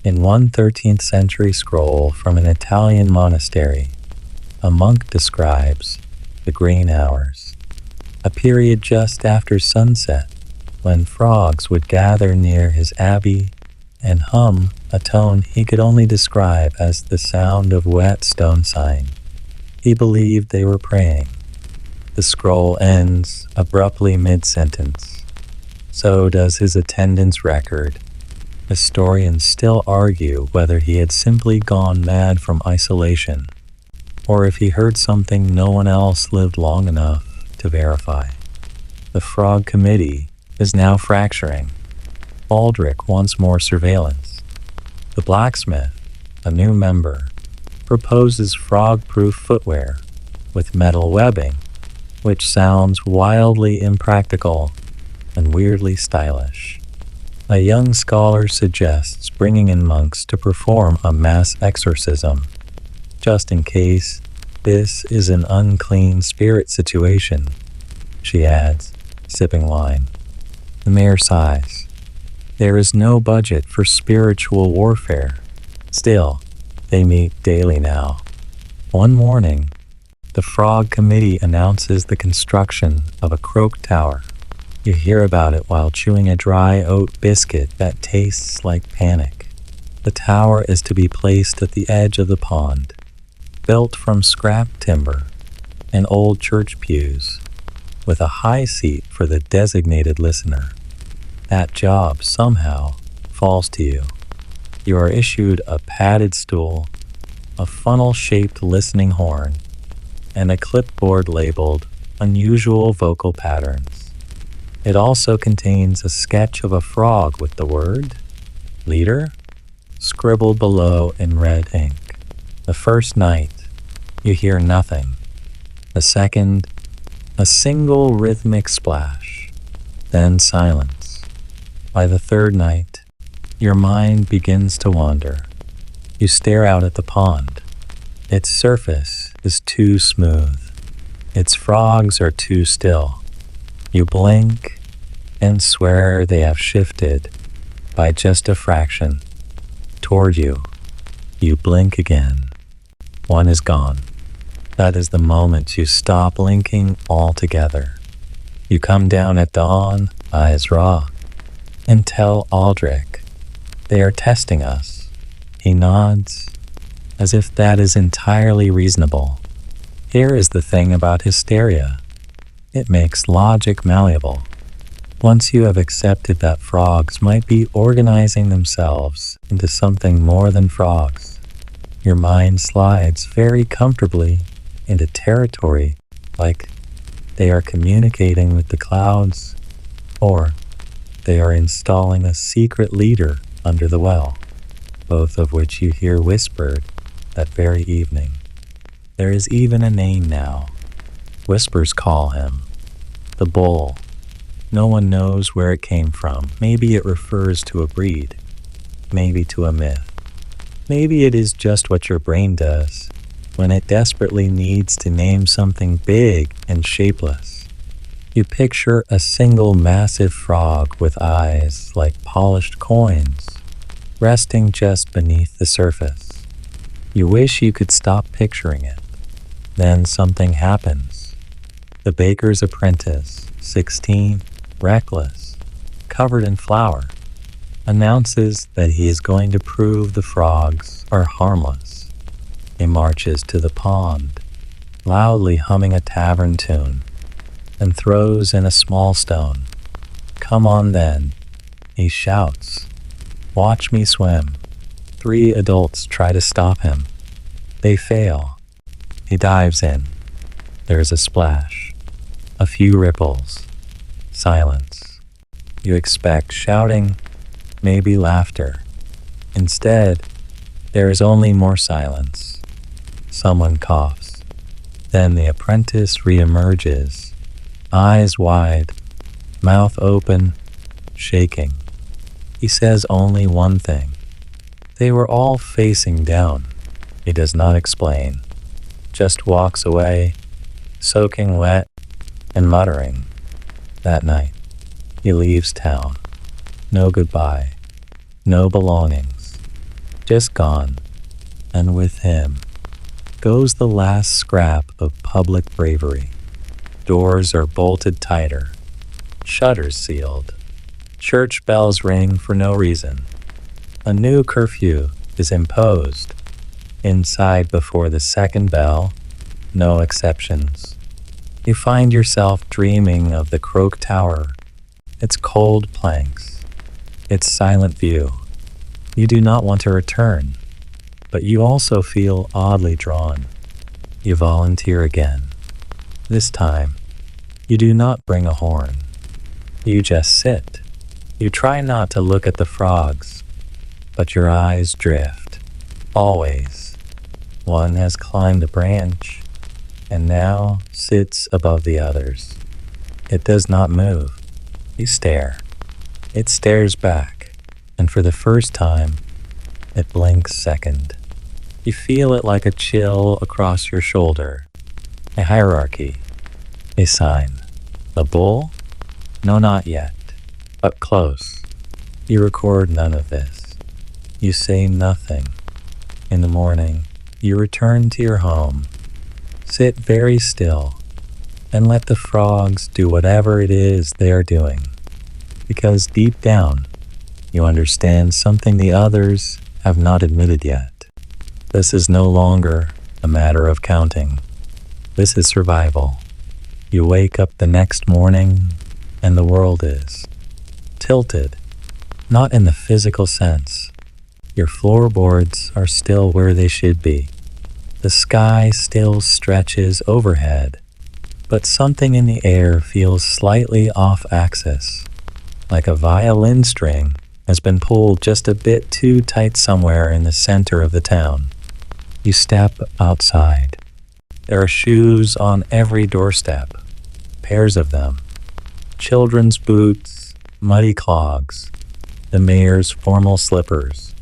In one 13th century scroll from an Italian monastery, a monk describes the green hours, a period just after sunset when frogs would gather near his abbey and hum a tone he could only describe as the sound of wet stone sighing. He believed they were praying. The scroll ends abruptly mid-sentence. So does his attendance record. Historians still argue whether he had simply gone mad from isolation, or if he heard something no one else lived long enough to verify. The Frog Committee is now fracturing. Baldric wants more surveillance. The blacksmith, a new member, proposes frog-proof footwear with metal webbing, which sounds wildly impractical and weirdly stylish. A young scholar suggests bringing in monks to perform a mass exorcism, just in case this is an unclean spirit situation, she adds, sipping wine. The mayor sighs. There is no budget for spiritual warfare. Still, they meet daily now. One morning, the Frog Committee announces the construction of a croak tower. You hear about it while chewing a dry oat biscuit that tastes like panic. The tower is to be placed at the edge of the pond, built from scrap timber and old church pews, with a high seat for the designated listener. That job somehow falls to you. You are issued a padded stool, a funnel-shaped listening horn, and a clipboard labeled "Unusual Vocal Patterns." It also contains a sketch of a frog with the word "leader" scribbled below in red ink. The first night, you hear nothing. The second, a single rhythmic splash, then silence. By the third night, your mind begins to wander. You stare out at the pond. Its surface is too smooth. Its frogs are too still. You blink and swear they have shifted by just a fraction toward you. You blink again. One is gone. That is the moment you stop blinking altogether. You come down at dawn, eyes raw, and tell Aldrich, "They are testing us." He nods, as if that is entirely reasonable. Here is the thing about hysteria. It makes logic malleable. Once you have accepted that frogs might be organizing themselves into something more than frogs, your mind slides very comfortably into territory like they are communicating with the clouds, or they are installing a secret leader under the well, both of which you hear whispered that very evening. There is even a name now. Whispers call him the bull. No one knows where it came from. Maybe it refers to a breed, maybe to a myth. Maybe it is just what your brain does when it desperately needs to name something big and shapeless. You picture a single massive frog with eyes like polished coins, resting just beneath the surface. You wish you could stop picturing it. Then something happens. The baker's apprentice, 16, reckless, covered in flour, announces that he is going to prove the frogs are harmless. He marches to the pond, loudly humming a tavern tune, and throws in a small stone. "Come on then," he shouts. "Watch me swim." 3 adults try to stop him. They fail. He dives in. There is a splash, a few ripples, silence. You expect shouting, maybe laughter. Instead, there is only more silence. Someone coughs. Then the apprentice reemerges, eyes wide, mouth open, shaking. He says only one thing. They were all facing down. He does not explain, just walks away, soaking wet and muttering. That night, he leaves town. No goodbye, no belongings, just gone. And with him goes the last scrap of public bravery. Doors are bolted tighter, shutters sealed, church bells ring for no reason. A new curfew is imposed. Inside before the second bell, no exceptions. You find yourself dreaming of the Croak Tower, its cold planks, its silent view. You do not want to return, but you also feel oddly drawn. You volunteer again. This time, you do not bring a horn. You just sit. You try not to look at the frogs, but your eyes drift. Always. One has climbed a branch and now sits above the others. It does not move. You stare. It stares back, and for the first time, it blinks second. You feel it like a chill across your shoulder, a hierarchy, a sign. The bull? No, not yet, but close. You record none of this. You say nothing. In the morning, you return to your home. Sit very still. and let the frogs do whatever it is they are doing. Because deep down, you understand something the others have not admitted yet. This is no longer a matter of counting. This is survival. You wake up the next morning, and the world is tilted, not in the physical sense. Your floorboards are still where they should be. The sky still stretches overhead, but something in the air feels slightly off axis, like a violin string has been pulled just a bit too tight somewhere in the center of the town. You step outside. There are shoes on every doorstep, pairs of them. Children's boots, muddy clogs, the mayor's formal slippers.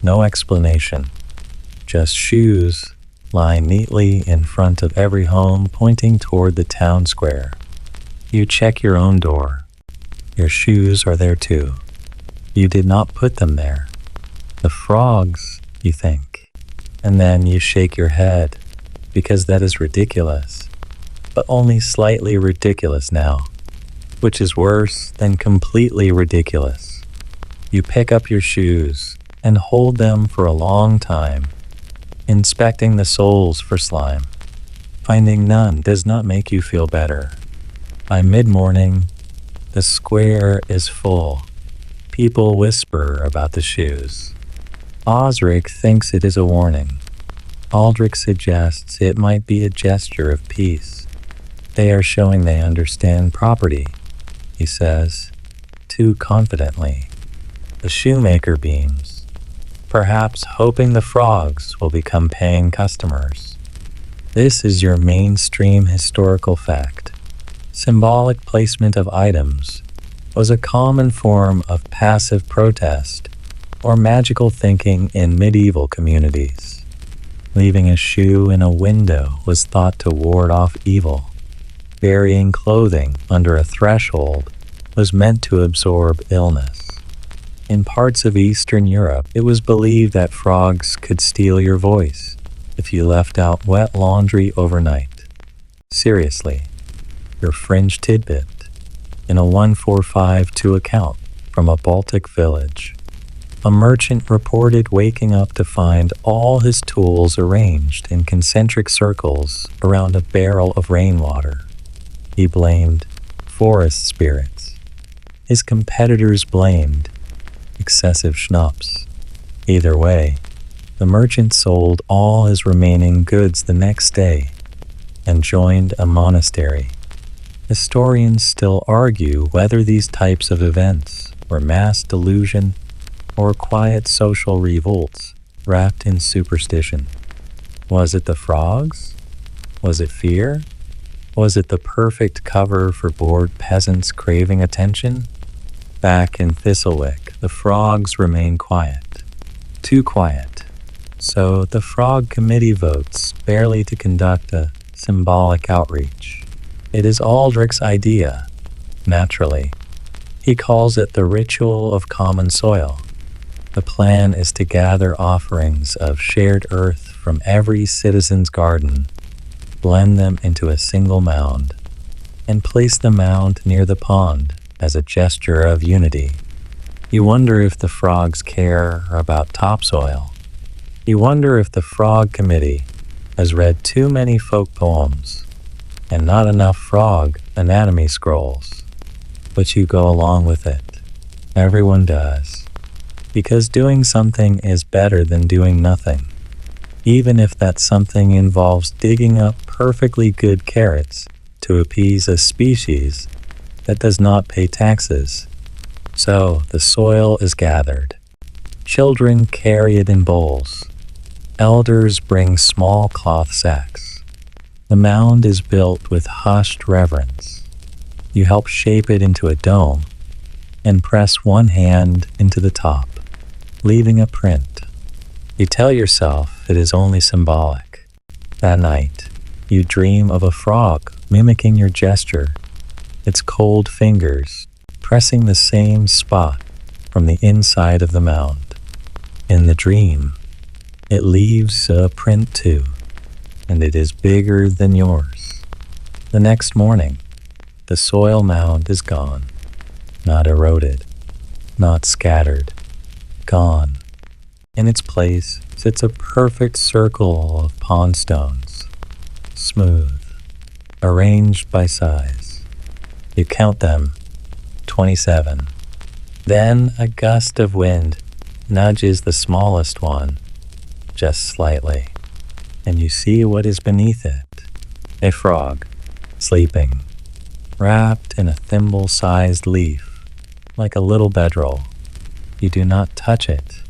No explanation, just shoes lying neatly in front of every home pointing toward the town square. You check your own door. Your shoes are there too. You did not put them there. The frogs, you think. And then you shake your head, because that is ridiculous, but only slightly ridiculous now, which is worse than completely ridiculous. You pick up your shoes and hold them for a long time, inspecting the soles for slime. Finding none does not make you feel better. By mid-morning, the square is full. People whisper about the shoes. Osric thinks it is a warning. Aldrich suggests it might be a gesture of peace. They are showing they understand property, he says, too confidently. The shoemaker beams, perhaps hoping the frogs will become paying customers. This is your mainstream historical fact. Symbolic placement of items was a common form of passive protest or magical thinking in medieval communities. Leaving a shoe in a window was thought to ward off evil. Burying clothing under a threshold was meant to absorb illness. In parts of Eastern Europe, it was believed that frogs could steal your voice if you left out wet laundry overnight. Seriously, your fringe tidbit in a 1452 account from a Baltic village. A merchant reported waking up to find all his tools arranged in concentric circles around a barrel of rainwater. He blamed forest spirits. His competitors blamed excessive schnapps. Either way, the merchant sold all his remaining goods the next day and joined a monastery. Historians still argue whether these types of events were mass delusion or quiet social revolts wrapped in superstition. Was it the frogs? Was it fear? Was it the perfect cover for bored peasants craving attention? Back in Thistlewick, the frogs remain quiet. Too quiet. So the Frog Committee votes barely to conduct a symbolic outreach. It is Aldrich's idea, naturally. He calls it the ritual of common soil. The plan is to gather offerings of shared earth from every citizen's garden, blend them into a single mound, and place the mound near the pond as a gesture of unity. You wonder if the frogs care about topsoil. You wonder if the Frog Committee has read too many folk poems and not enough frog anatomy scrolls. But you go along with it. Everyone does. Because doing something is better than doing nothing, even if that something involves digging up perfectly good carrots to appease a species that does not pay taxes. So the soil is gathered. Children carry it in bowls. Elders bring small cloth sacks. The mound is built with hushed reverence. You help shape it into a dome and press one hand into the top, leaving a print. You tell yourself it is only symbolic. That night, you dream of a frog mimicking your gesture, its cold fingers pressing the same spot from the inside of the mound. In the dream, it leaves a print too, and it is bigger than yours. The next morning, the soil mound is gone. Not eroded, not scattered, gone. In its place sits a perfect circle of pond stones, smooth, arranged by size. You count them, 27. Then a gust of wind nudges the smallest one, just slightly, and you see what is beneath it. A frog, sleeping, wrapped in a thimble-sized leaf, like a little bedroll. You do not touch it.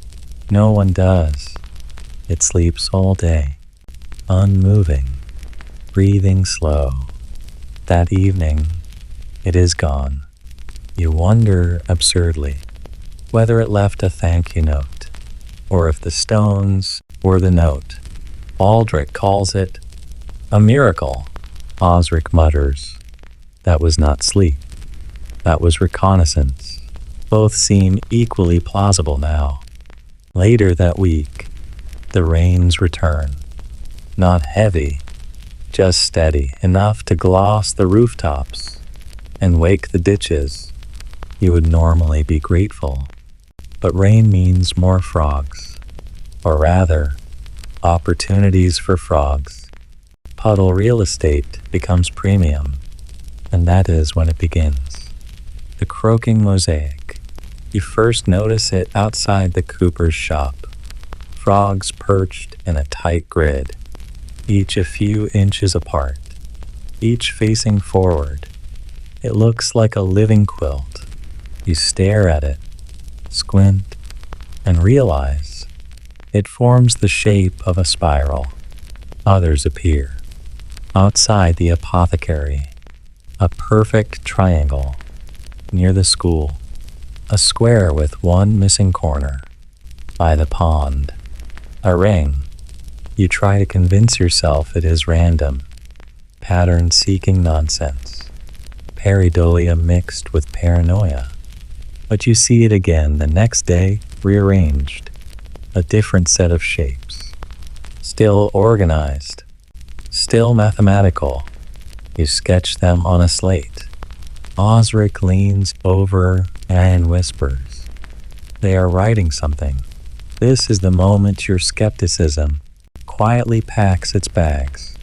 No one does. It sleeps all day, unmoving, breathing slow. That evening, it is gone. You wonder absurdly whether it left a thank you note, or if the stones were the note. Aldrich calls it a miracle. Osric mutters, that was not sleep. That was reconnaissance. Both seem equally plausible now. Later that week, the rains return. Not heavy, just steady, enough to gloss the rooftops and wake the ditches. You would normally be grateful, but rain means more frogs, or rather, opportunities for frogs. Puddle real estate becomes premium, and that is when it begins. The croaking mosaic. You first notice it outside the cooper's shop. Frogs perched in a tight grid, each a few inches apart, each facing forward. It looks like a living quilt. You stare at it, squint, and realize it forms the shape of a spiral. Others appear. Outside the apothecary, a perfect triangle. Near the school, a square with one missing corner. By the pond, a ring. You try to convince yourself it is random, pattern-seeking nonsense, pareidolia mixed with paranoia. But you see it again the next day, rearranged, a different set of shapes. Still organized, still mathematical. You sketch them on a slate. Osric leans over and whispers, they are writing something. This is the moment your skepticism quietly packs its bags.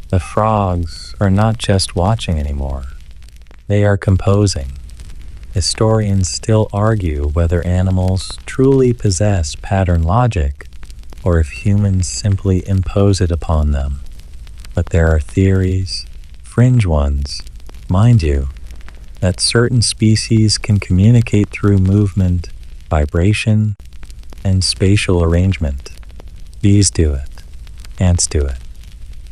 The frogs are not just watching anymore. They are composing. Historians still argue whether animals truly possess pattern logic or if humans simply impose it upon them. But there are theories, fringe ones, mind you, that certain species can communicate through movement, vibration, and spatial arrangement. Bees do it. Ants do it.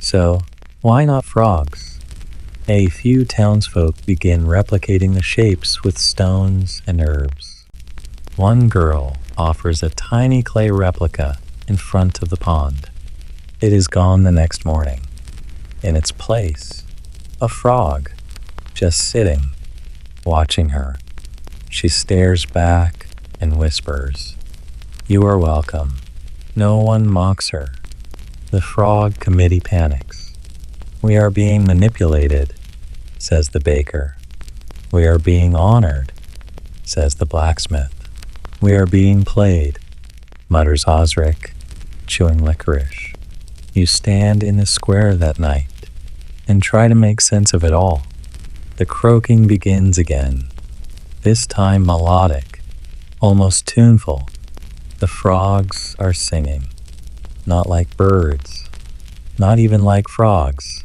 So, why not frogs? A few townsfolk begin replicating the shapes with stones and herbs. One girl offers a tiny clay replica in front of the pond. It is gone the next morning. In its place, a frog, just sitting, watching her. She stares back and whispers, "You are welcome." No one mocks her. The frog committee panics. "We are being manipulated," says the baker. "We are being honored," says the blacksmith. "We are being played," mutters Osric, chewing licorice. You stand in the square that night and try to make sense of it all. The croaking begins again, this time melodic, almost tuneful. The frogs are singing, not like birds, not even like frogs.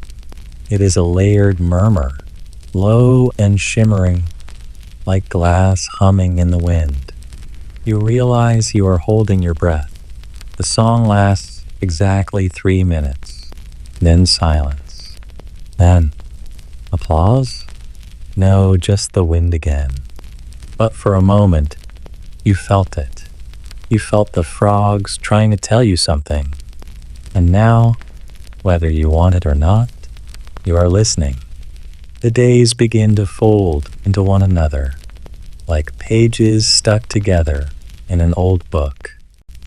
It is a layered murmur, low and shimmering, like glass humming in the wind. You realize you are holding your breath. The song lasts exactly 3 minutes, then silence. Then, applause? No, just the wind again. But for a moment, you felt it. You felt the frogs trying to tell you something. And now, whether you want it or not, you are listening. The days begin to fold into one another, like pages stuck together in an old book.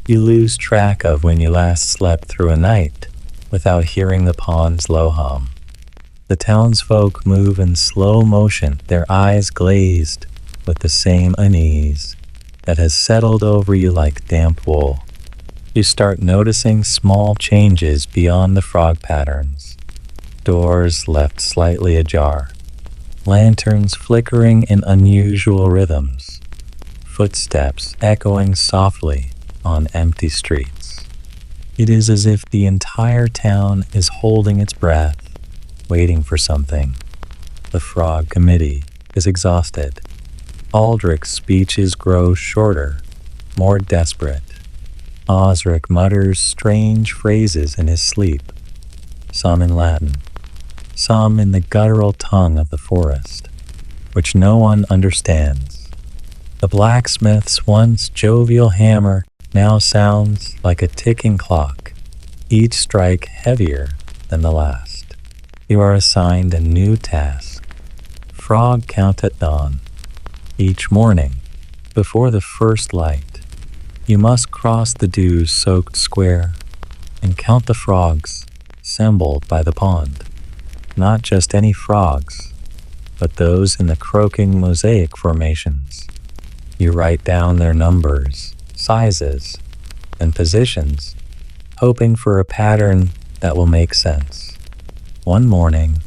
You lose track of when you last slept through a night without hearing the pond's low hum. The townsfolk move in slow motion, their eyes glazed with the same unease that has settled over you like damp wool. You start noticing small changes beyond the frog patterns. Doors left slightly ajar, lanterns flickering in unusual rhythms, footsteps echoing softly on empty streets. It is as if the entire town is holding its breath, waiting for something. The frog committee is exhausted. Aldrich's speeches grow shorter, more desperate. Osric mutters strange phrases in his sleep, some in Latin, some in the guttural tongue of the forest, which no one understands. The blacksmith's once jovial hammer now sounds like a ticking clock, each strike heavier than the last. You are assigned a new task: frog count at dawn. Each morning, before the first light, you must cross the dew-soaked square and count the frogs assembled by the pond. Not just any frogs, but those in the croaking mosaic formations. You write down their numbers, sizes, and positions, hoping for a pattern that will make sense. One morning,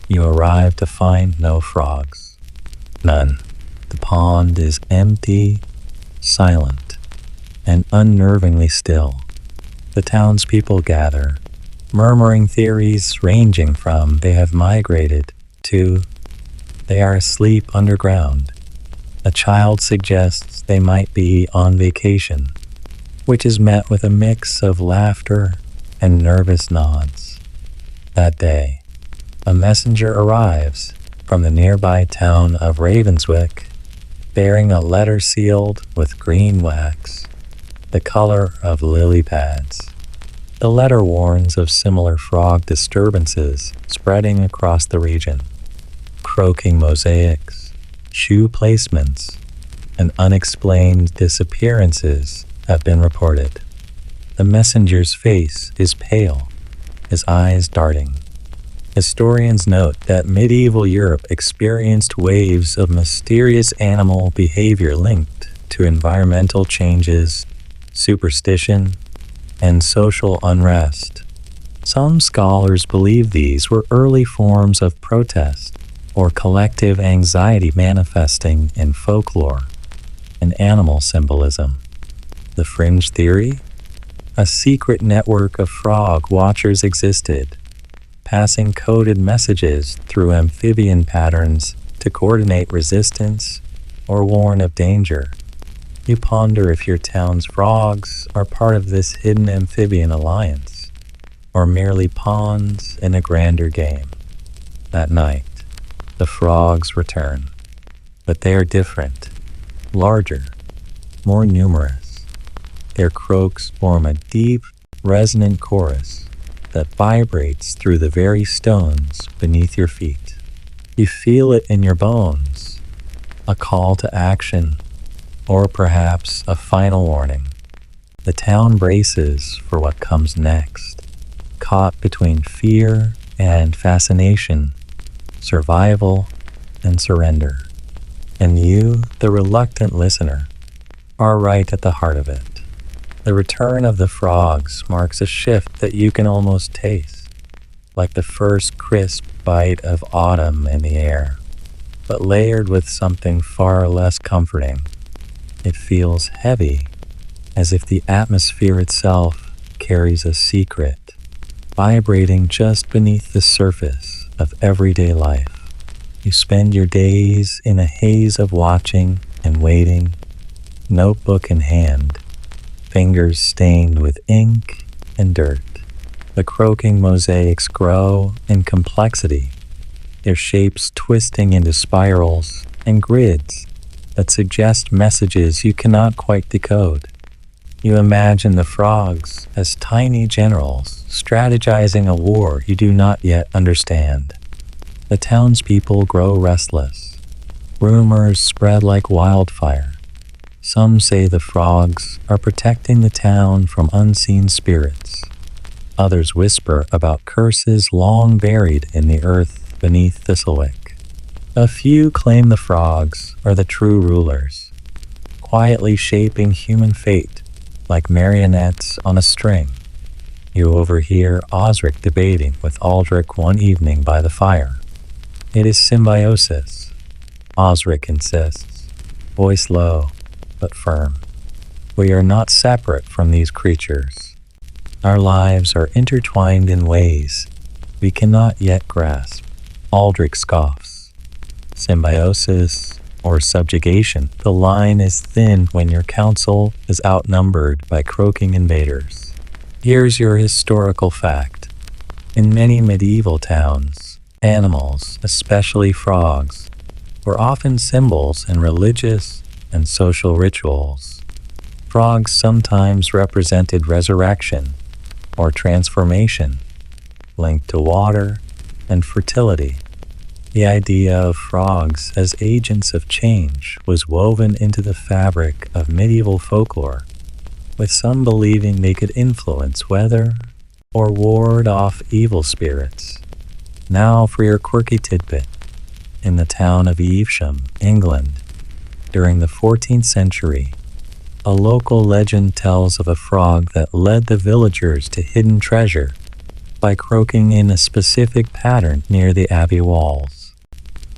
you arrive to find no frogs. None. The pond is empty, silent, and unnervingly still. The townspeople gather, murmuring theories ranging from they have migrated to they are asleep underground. A child suggests they might be on vacation, which is met with a mix of laughter and nervous nods. That day, a messenger arrives from the nearby town of Ravenswick, bearing a letter sealed with green wax, the color of lily pads. The letter warns of similar frog disturbances spreading across the region. Croaking mosaics, shoe placements, and unexplained disappearances have been reported. The messenger's face is pale, his eyes darting. Historians note that medieval Europe experienced waves of mysterious animal behavior linked to environmental changes, superstition, and social unrest. Some scholars believe these were early forms of protest or collective anxiety manifesting in folklore and animal symbolism. The fringe theory? A secret network of frog watchers existed, passing coded messages through amphibian patterns to coordinate resistance or warn of danger. You ponder if your town's frogs are part of this hidden amphibian alliance, or merely pawns in a grander game. That night, the frogs return, but they are different, larger, more numerous. Their croaks form a deep, resonant chorus that vibrates through the very stones beneath your feet. You feel it in your bones, a call to action, or perhaps a final warning. The town braces for what comes next, caught between fear and fascination, survival and surrender. And you, the reluctant listener, are right at the heart of it. The return of the frogs marks a shift that you can almost taste, like the first crisp bite of autumn in the air, but layered with something far less comforting. It feels heavy, as if the atmosphere itself carries a secret, vibrating just beneath the surface of everyday life. You spend your days in a haze of watching and waiting, notebook in hand, fingers stained with ink and dirt. The croaking mosaics grow in complexity, their shapes twisting into spirals and grids that suggest messages you cannot quite decode. You imagine the frogs as tiny generals strategizing a war you do not yet understand. The townspeople grow restless. Rumors spread like wildfire. Some say the frogs are protecting the town from unseen spirits. Others whisper about curses long buried in the earth beneath thistlewick. A few claim the frogs are the true rulers, quietly shaping human fate like marionettes on a string. You overhear Osric debating with Aldrich one evening by the fire. It is symbiosis, Osric insists, voice low but firm. We are not separate from these creatures. Our lives are intertwined in ways we cannot yet grasp. Aldrich scoffs. Symbiosis or subjugation, the line is thin when your council is outnumbered by croaking invaders. Here's your historical fact. In many medieval towns, animals, especially frogs, were often symbols in religious and social rituals. Frogs sometimes represented resurrection or transformation, linked to water and fertility. The idea of frogs as agents of change was woven into the fabric of medieval folklore, with some believing they could influence weather or ward off evil spirits. Now for your quirky tidbit. In the town of Evesham, England, during the 14th century, a local legend tells of a frog that led the villagers to hidden treasure by croaking in a specific pattern near the abbey walls.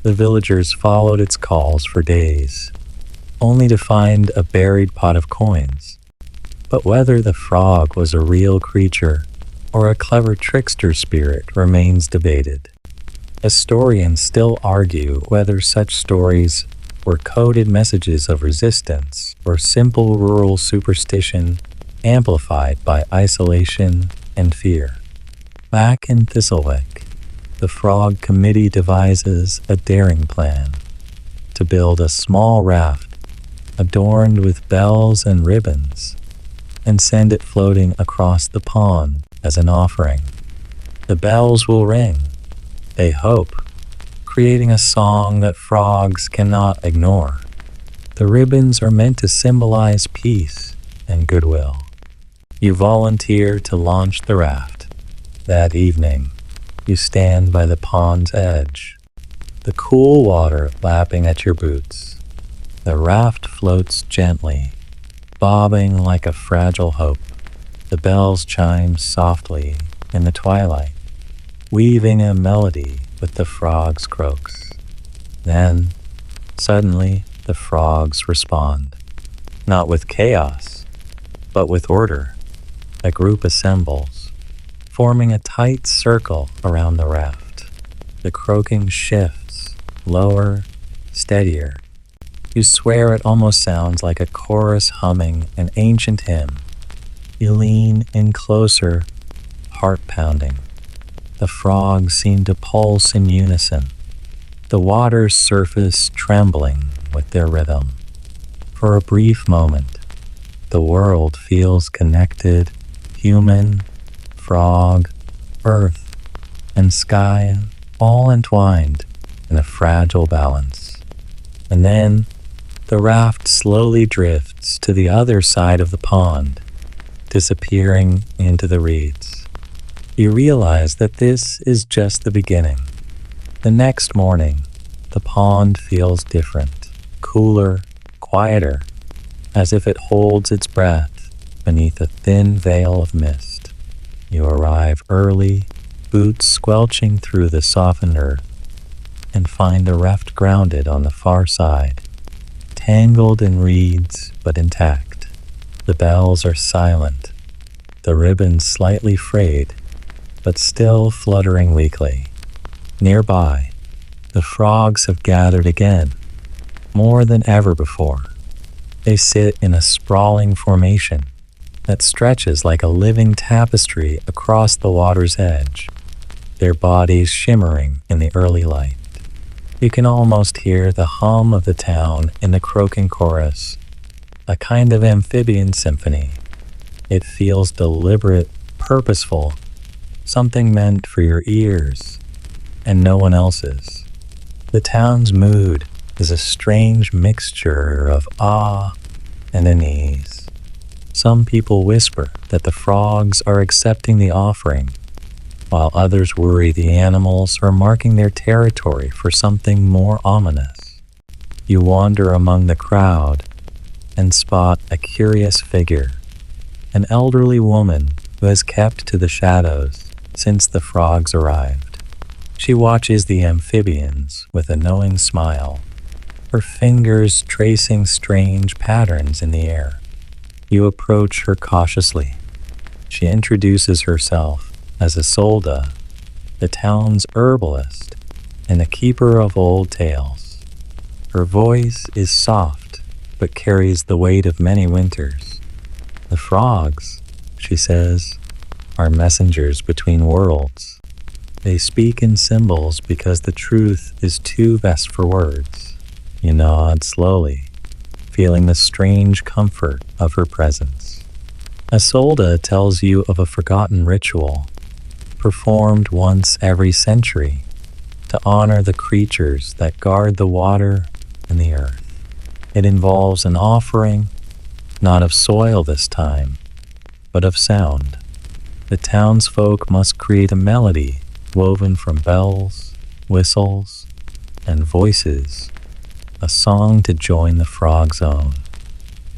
The villagers followed its calls for days, only to find a buried pot of coins. But whether the frog was a real creature or a clever trickster spirit remains debated. Historians still argue whether such stories were coded messages of resistance or simple rural superstition amplified by isolation and fear. Back in Thistlewick, the Frog Committee devises a daring plan to build a small raft adorned with bells and ribbons and send it floating across the pond as an offering. The bells will ring, they hope, creating a song that frogs cannot ignore. The ribbons are meant to symbolize peace and goodwill. You volunteer to launch the raft. That evening, you stand by the pond's edge, the cool water lapping at your boots. The raft floats gently, bobbing like a fragile hope. The bells chime softly in the twilight, weaving a melody with the frogs' croaks. Then, suddenly, the frogs respond, not with chaos, but with order. A group assembles, forming a tight circle around the raft. The croaking shifts, lower, steadier. You swear it almost sounds like a chorus humming an ancient hymn. You lean in closer, heart pounding. The frogs seem to pulse in unison, the water's surface trembling with their rhythm. For a brief moment, the world feels connected, human, frog, earth, and sky, all entwined in a fragile balance. And then, the raft slowly drifts to the other side of the pond, disappearing into the reeds. You realize that this is just the beginning. The next morning, the pond feels different, cooler, quieter, as if it holds its breath beneath a thin veil of mist. You arrive early, boots squelching through the softened earth, and find the raft grounded on the far side, tangled in reeds but intact. The bells are silent, the ribbons slightly frayed, but still fluttering weakly. Nearby, the frogs have gathered again, more than ever before. They sit in a sprawling formation that stretches like a living tapestry across the water's edge, their bodies shimmering in the early light. You can almost hear the hum of the town in the croaking chorus, a kind of amphibian symphony. It feels deliberate, purposeful, something meant for your ears and no one else's. The town's mood is a strange mixture of awe and unease. Some people whisper that the frogs are accepting the offering, while others worry the animals are marking their territory for something more ominous. You wander among the crowd and spot a curious figure, an elderly woman who has kept to the shadows since the frogs arrived. She watches the amphibians with a knowing smile, her fingers tracing strange patterns in the air. You approach her cautiously. She introduces herself as Isolde, the town's herbalist and a keeper of old tales. Her voice is soft, but carries the weight of many winters. The frogs, she says, are messengers between worlds. They speak in symbols because the truth is too vast for words. You nod slowly, feeling the strange comfort of her presence. Isolde tells you of a forgotten ritual, performed once every century, to honor the creatures that guard the water and the earth. It involves an offering, not of soil this time, but of sound. The townsfolk must create a melody woven from bells, whistles, and voices, a song to join the frog's own.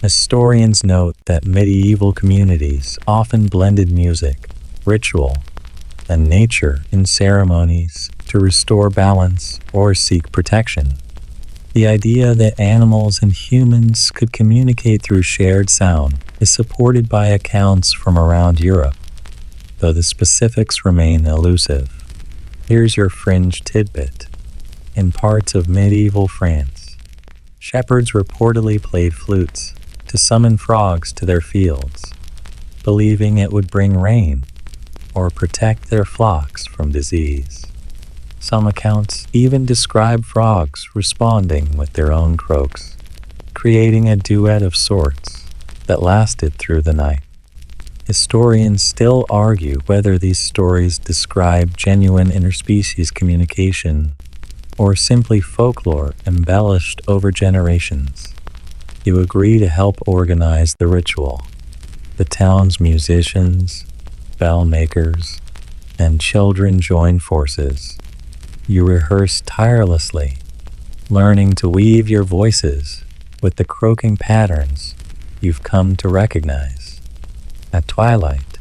Historians note that medieval communities often blended music, ritual, and nature in ceremonies to restore balance or seek protection. The idea that animals and humans could communicate through shared sound is supported by accounts from around Europe, though the specifics remain elusive. Here's your fringe tidbit. In parts of medieval France, shepherds reportedly played flutes to summon frogs to their fields, believing it would bring rain or protect their flocks from disease. Some accounts even describe frogs responding with their own croaks, creating a duet of sorts that lasted through the night. Historians still argue whether these stories describe genuine interspecies communication or simply folklore embellished over generations. You agree to help organize the ritual. The town's musicians, bell makers, and children join forces. You rehearse tirelessly, learning to weave your voices with the croaking patterns you've come to recognize. At twilight,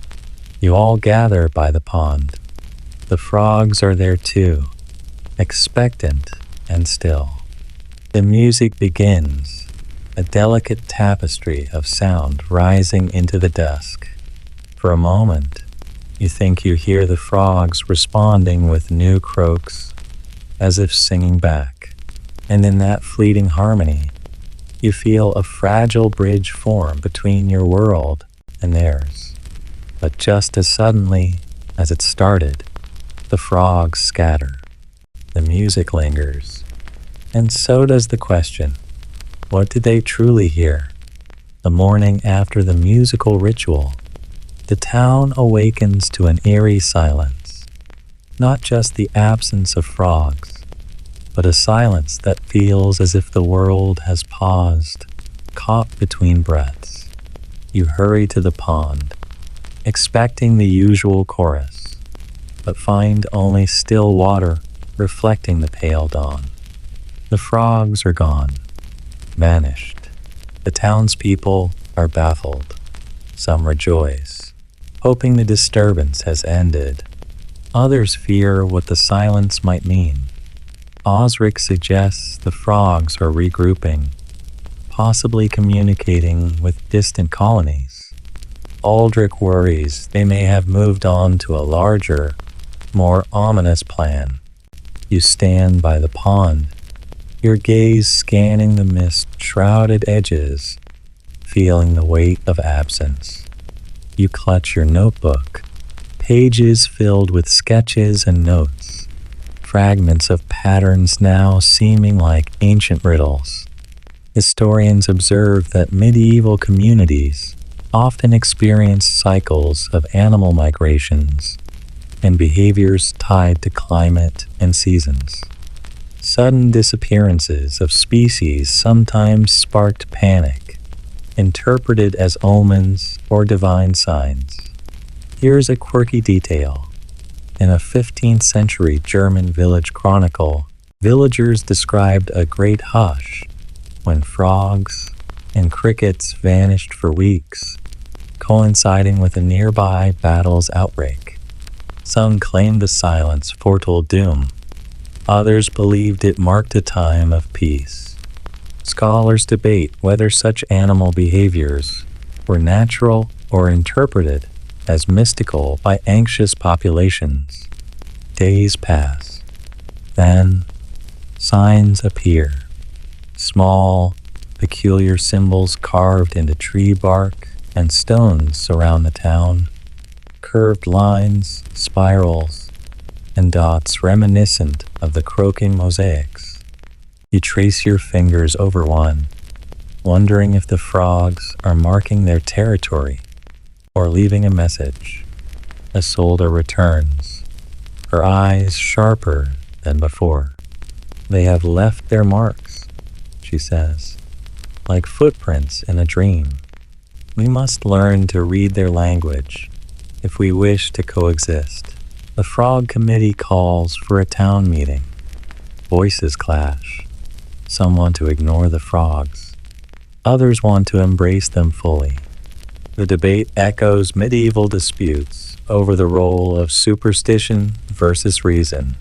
you all gather by the pond. The frogs are there too, expectant and still. The music begins, a delicate tapestry of sound rising into the dusk. For a moment, you think you hear the frogs responding with new croaks, as if singing back. And in that fleeting harmony, you feel a fragile bridge form between your world and theirs. But just as suddenly as it started, the frogs scatter. The music lingers, and so does the question, what did they truly hear? The morning after the musical ritual, the town awakens to an eerie silence. Not just the absence of frogs, but a silence that feels as if the world has paused, caught between breaths. You hurry to the pond, expecting the usual chorus, but find only still water reflecting the pale dawn. The frogs are gone, vanished. The townspeople are baffled. Some rejoice, hoping the disturbance has ended. Others fear what the silence might mean. Osric suggests the frogs are regrouping, possibly communicating with distant colonies. Aldrich worries they may have moved on to a larger, more ominous plan. You stand by the pond, your gaze scanning the mist-shrouded edges, feeling the weight of absence. You clutch your notebook, pages filled with sketches and notes, fragments of patterns now seeming like ancient riddles. Historians observe that medieval communities often experience cycles of animal migrations and behaviors tied to climate and seasons. Sudden disappearances of species sometimes sparked panic, interpreted as omens or divine signs. Here's a quirky detail. In a 15th century German village chronicle, villagers described a great hush when frogs and crickets vanished for weeks, coinciding with a nearby battle's outbreak. Some claimed the silence foretold doom. Others believed it marked a time of peace. Scholars debate whether such animal behaviors were natural or interpreted as mystical by anxious populations. Days pass. Then, signs appear. Small, peculiar symbols carved into tree bark and stones surround the town. Curved lines, spirals, and dots reminiscent of the croaking mosaics. You trace your fingers over one, wondering if the frogs are marking their territory or leaving a message. Isolde returns, her eyes sharper than before. They have left their marks, she says, like footprints in a dream. We must learn to read their language if we wish to coexist. The Frog Committee calls for a town meeting. Voices clash. Some want to ignore the frogs. Others want to embrace them fully. The debate echoes medieval disputes over the role of superstition versus reason.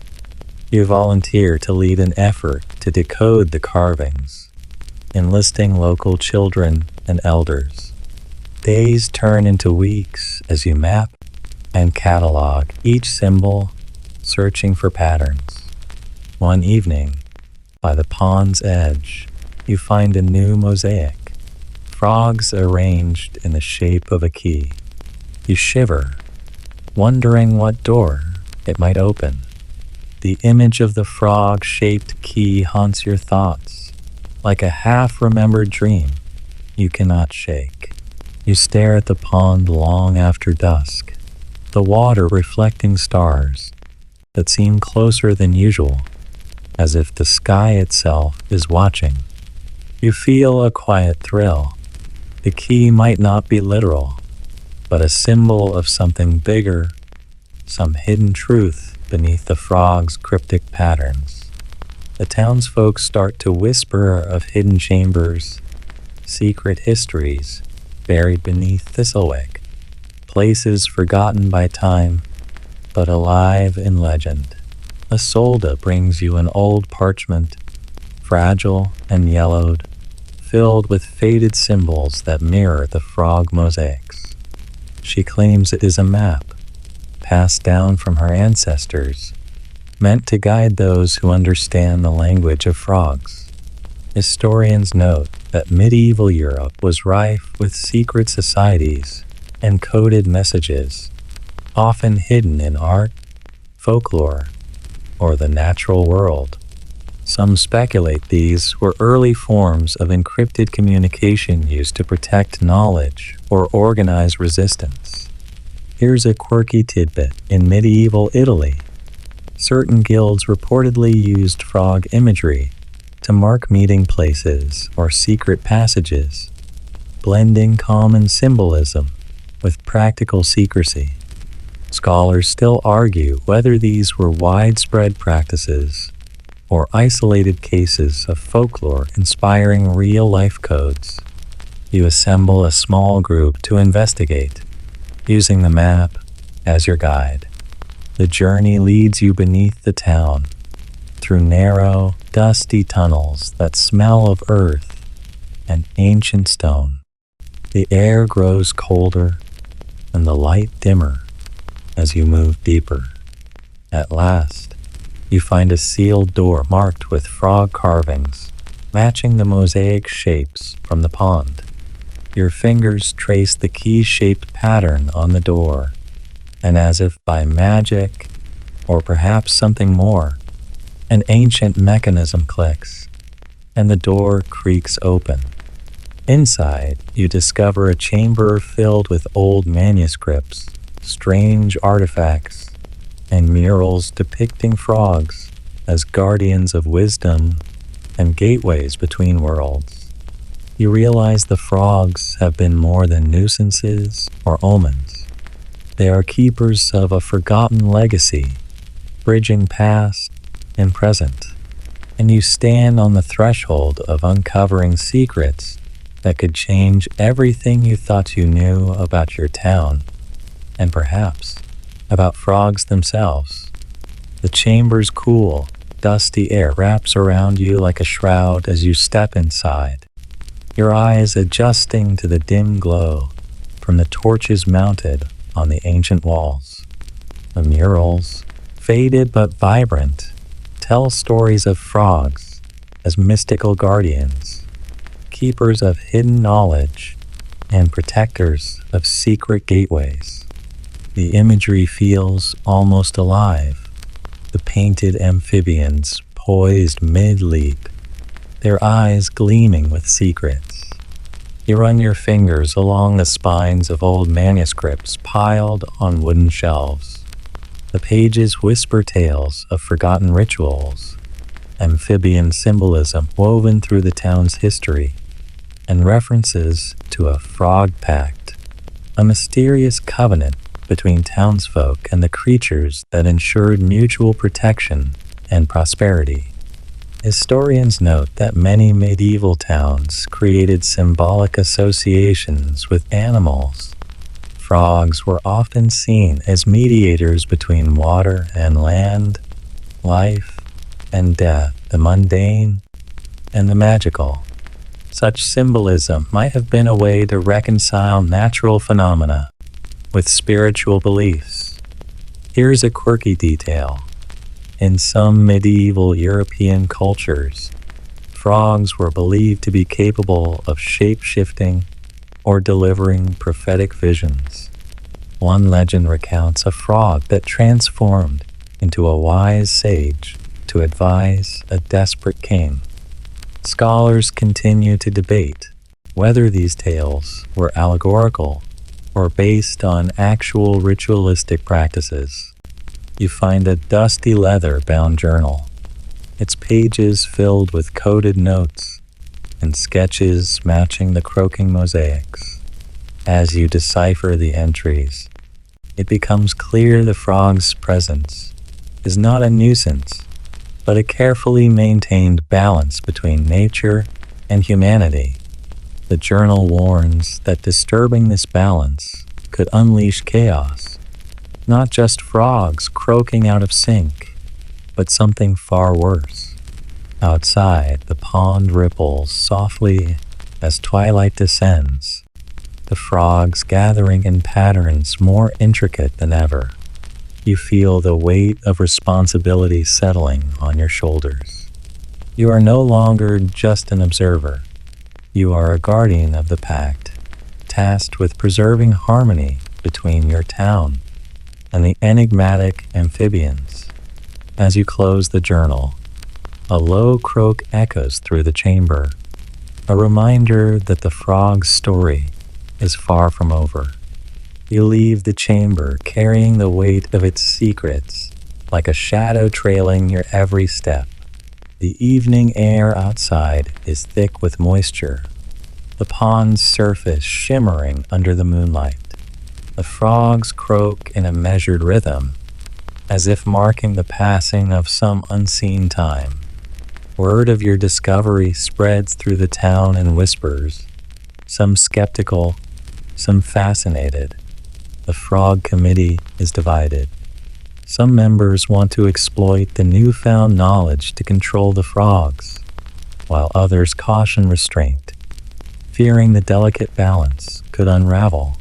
You volunteer to lead an effort to decode the carvings, enlisting local children and elders. Days turn into weeks as you map and catalog each symbol, searching for patterns. One evening, by the pond's edge, you find a new mosaic. Frogs arranged in the shape of a key. You shiver, wondering what door it might open. The image of the frog-shaped key haunts your thoughts, like a half-remembered dream you cannot shake. You stare at the pond long after dusk, the water reflecting stars that seem closer than usual, as if the sky itself is watching. You feel a quiet thrill. The key might not be literal, but a symbol of something bigger, some hidden truth beneath the frog's cryptic patterns. The townsfolk start to whisper of hidden chambers, secret histories buried beneath thistlewick, places forgotten by time, but alive in legend. Isolde brings you an old parchment, fragile and yellowed, filled with faded symbols that mirror the frog mosaics. She claims it is a map, passed down from her ancestors, meant to guide those who understand the language of frogs. Historians note that medieval Europe was rife with secret societies and coded messages, often hidden in art, folklore, or the natural world. Some speculate these were early forms of encrypted communication used to protect knowledge or organize resistance. Here's a quirky tidbit. In medieval Italy, certain guilds reportedly used frog imagery to mark meeting places or secret passages, blending common symbolism with practical secrecy. Scholars still argue whether these were widespread practices or isolated cases of folklore inspiring real-life codes. You assemble a small group to investigate, using the map as your guide. The journey leads you beneath the town, through narrow, dusty tunnels that smell of earth and ancient stone. The air grows colder and the light dimmer as you move deeper. At last, you find a sealed door marked with frog carvings, matching the mosaic shapes from the pond. Your fingers trace the key-shaped pattern on the door, and as if by magic, or perhaps something more, an ancient mechanism clicks, and the door creaks open. Inside, you discover a chamber filled with old manuscripts, strange artifacts, and murals depicting frogs as guardians of wisdom and gateways between worlds. you realize the frogs have been more than nuisances or omens. They are keepers of a forgotten legacy, bridging past and present. And you stand on the threshold of uncovering secrets that could change everything you thought you knew about your town, and perhaps about frogs themselves. The chamber's cool, dusty air wraps around you like a shroud as you step inside, your eyes adjusting to the dim glow from the torches mounted on the ancient walls. The murals, faded but vibrant, tell stories of frogs as mystical guardians, keepers of hidden knowledge, and protectors of secret gateways. The imagery feels almost alive. The painted amphibians poised mid-leap, their eyes gleaming with secrets. You run your fingers along the spines of old manuscripts piled on wooden shelves. The pages whisper tales of forgotten rituals, amphibian symbolism woven through the town's history, and references to a frog pact, a mysterious covenant between townsfolk and the creatures that ensured mutual protection and prosperity. Historians note that many medieval towns created symbolic associations with animals. Frogs were often seen as mediators between water and land, life and death, the mundane and the magical. Such symbolism might have been a way to reconcile natural phenomena with spiritual beliefs. Here's a quirky detail. In some medieval European cultures, frogs were believed to be capable of shape-shifting or delivering prophetic visions. One legend recounts a frog that transformed into a wise sage to advise a desperate king. Scholars continue to debate whether these tales were allegorical or based on actual ritualistic practices. You find a dusty leather-bound journal, its pages filled with coded notes and sketches matching the croaking mosaics. As you decipher the entries, it becomes clear the frog's presence is not a nuisance, but a carefully maintained balance between nature and humanity. The journal warns that disturbing this balance could unleash chaos, not just frogs croaking out of sync, but something far worse. Outside, the pond ripples softly as twilight descends, the frogs gathering in patterns more intricate than ever. You feel the weight of responsibility settling on your shoulders. You are no longer just an observer. You are a guardian of the pact, tasked with preserving harmony between your town and the enigmatic amphibians. As you close the journal, a low croak echoes through the chamber, a reminder that the frog's story is far from over. You leave the chamber carrying the weight of its secrets, like a shadow trailing your every step. The evening air outside is thick with moisture, the pond's surface shimmering under the moonlight. The frogs croak in a measured rhythm, as if marking the passing of some unseen time. Word of your discovery spreads through the town in whispers, some skeptical, some fascinated. The frog committee is divided. Some members want to exploit the newfound knowledge to control the frogs, while others caution restraint, fearing the delicate balance could unravel.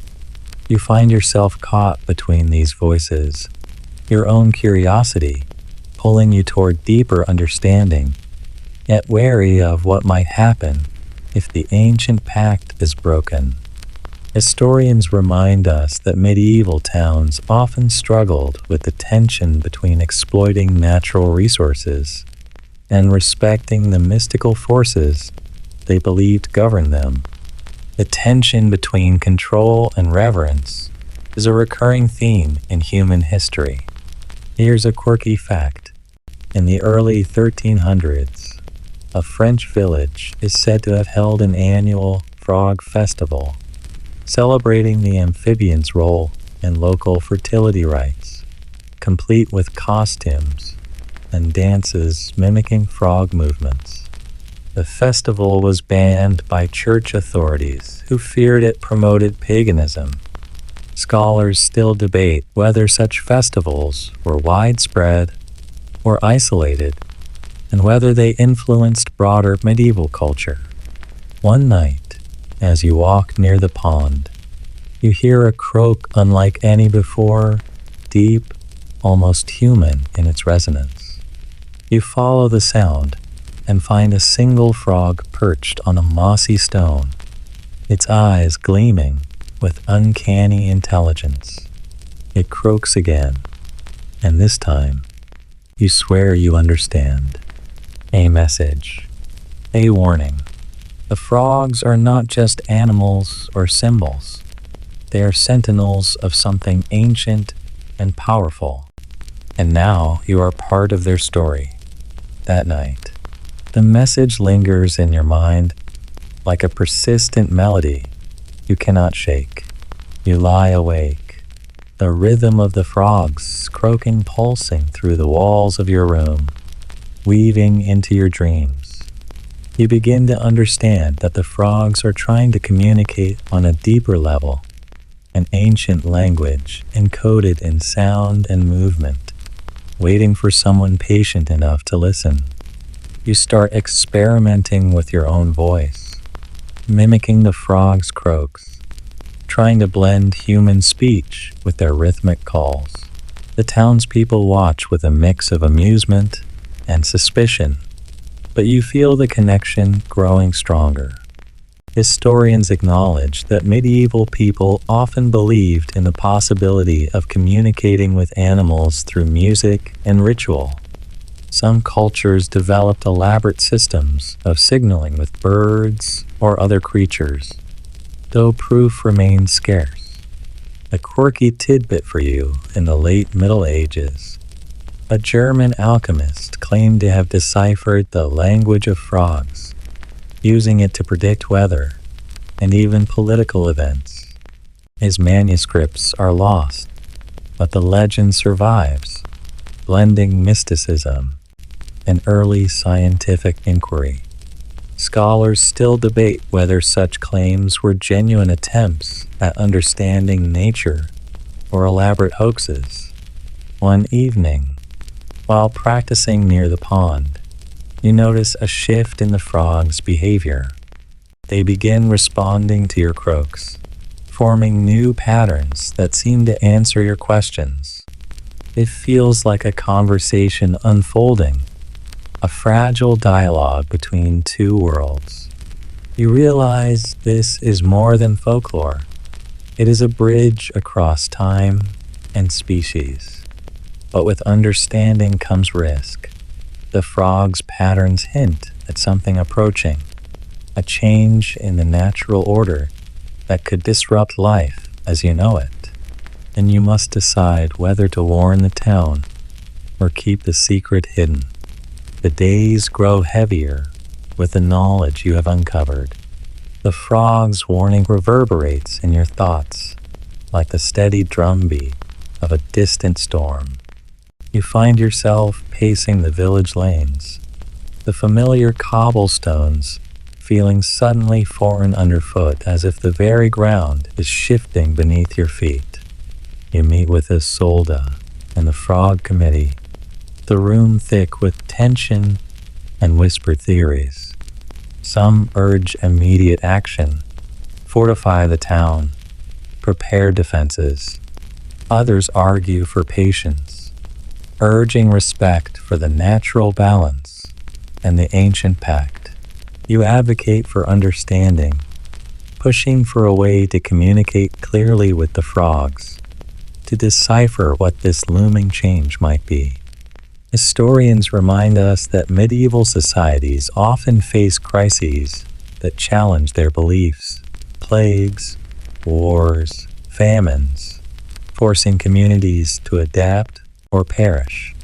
You find yourself caught between these voices, your own curiosity pulling you toward deeper understanding, yet wary of what might happen if the ancient pact is broken. Historians remind us that medieval towns often struggled with the tension between exploiting natural resources and respecting the mystical forces they believed governed them. The tension between control and reverence is a recurring theme in human history. Here's a quirky fact. In the early 1300s, a French village is said to have held an annual frog festival, celebrating the amphibians' role in local fertility rites, complete with costumes and dances mimicking frog movements. The festival was banned by church authorities who feared it promoted paganism. Scholars still debate whether such festivals were widespread or isolated, and whether they influenced broader medieval culture. One night, as you walk near the pond, you hear a croak unlike any before, deep, almost human in its resonance. You follow the sound and find a single frog perched on a mossy stone, its eyes gleaming with uncanny intelligence. It croaks again, and this time, you swear you understand. A message, a warning. The frogs are not just animals or symbols. They are sentinels of something ancient and powerful. And now you are part of their story. That night, the message lingers in your mind like a persistent melody you cannot shake. You lie awake, the rhythm of the frogs croaking pulsing through the walls of your room, weaving into your dreams. You begin to understand that the frogs are trying to communicate on a deeper level, an ancient language encoded in sound and movement, waiting for someone patient enough to listen. You start experimenting with your own voice, mimicking the frogs' croaks, trying to blend human speech with their rhythmic calls. The townspeople watch with a mix of amusement and suspicion, but you feel the connection growing stronger. Historians acknowledge that medieval people often believed in the possibility of communicating with animals through music and ritual. Some cultures developed elaborate systems of signaling with birds or other creatures, though proof remains scarce. A quirky tidbit for you in the late Middle Ages. A German alchemist claimed to have deciphered the language of frogs, using it to predict weather and even political events. His manuscripts are lost, but the legend survives, blending mysticism and early scientific inquiry. Scholars still debate whether such claims were genuine attempts at understanding nature or elaborate hoaxes. One evening, while practicing near the pond, you notice a shift in the frogs' behavior. They begin responding to your croaks, forming new patterns that seem to answer your questions. It feels like a conversation unfolding, a fragile dialogue between two worlds. You realize this is more than folklore. It is a bridge across time and species. But with understanding comes risk. The frog's patterns hint at something approaching, a change in the natural order that could disrupt life as you know it. And you must decide whether to warn the town or keep the secret hidden. The days grow heavier with the knowledge you have uncovered. The frog's warning reverberates in your thoughts like the steady drumbeat of a distant storm. You find yourself pacing the village lanes, the familiar cobblestones feeling suddenly foreign underfoot, as if the very ground is shifting beneath your feet. You meet with Isolde and the Frog Committee, the room thick with tension and whispered theories. Some urge immediate action, fortify the town, prepare defenses. Others argue for patience, urging respect for the natural balance and the ancient pact. You advocate for understanding, pushing for a way to communicate clearly with the frogs, to decipher what this looming change might be. Historians remind us that medieval societies often face crises that challenge their beliefs, plagues, wars, famines, forcing communities to adapt or perish.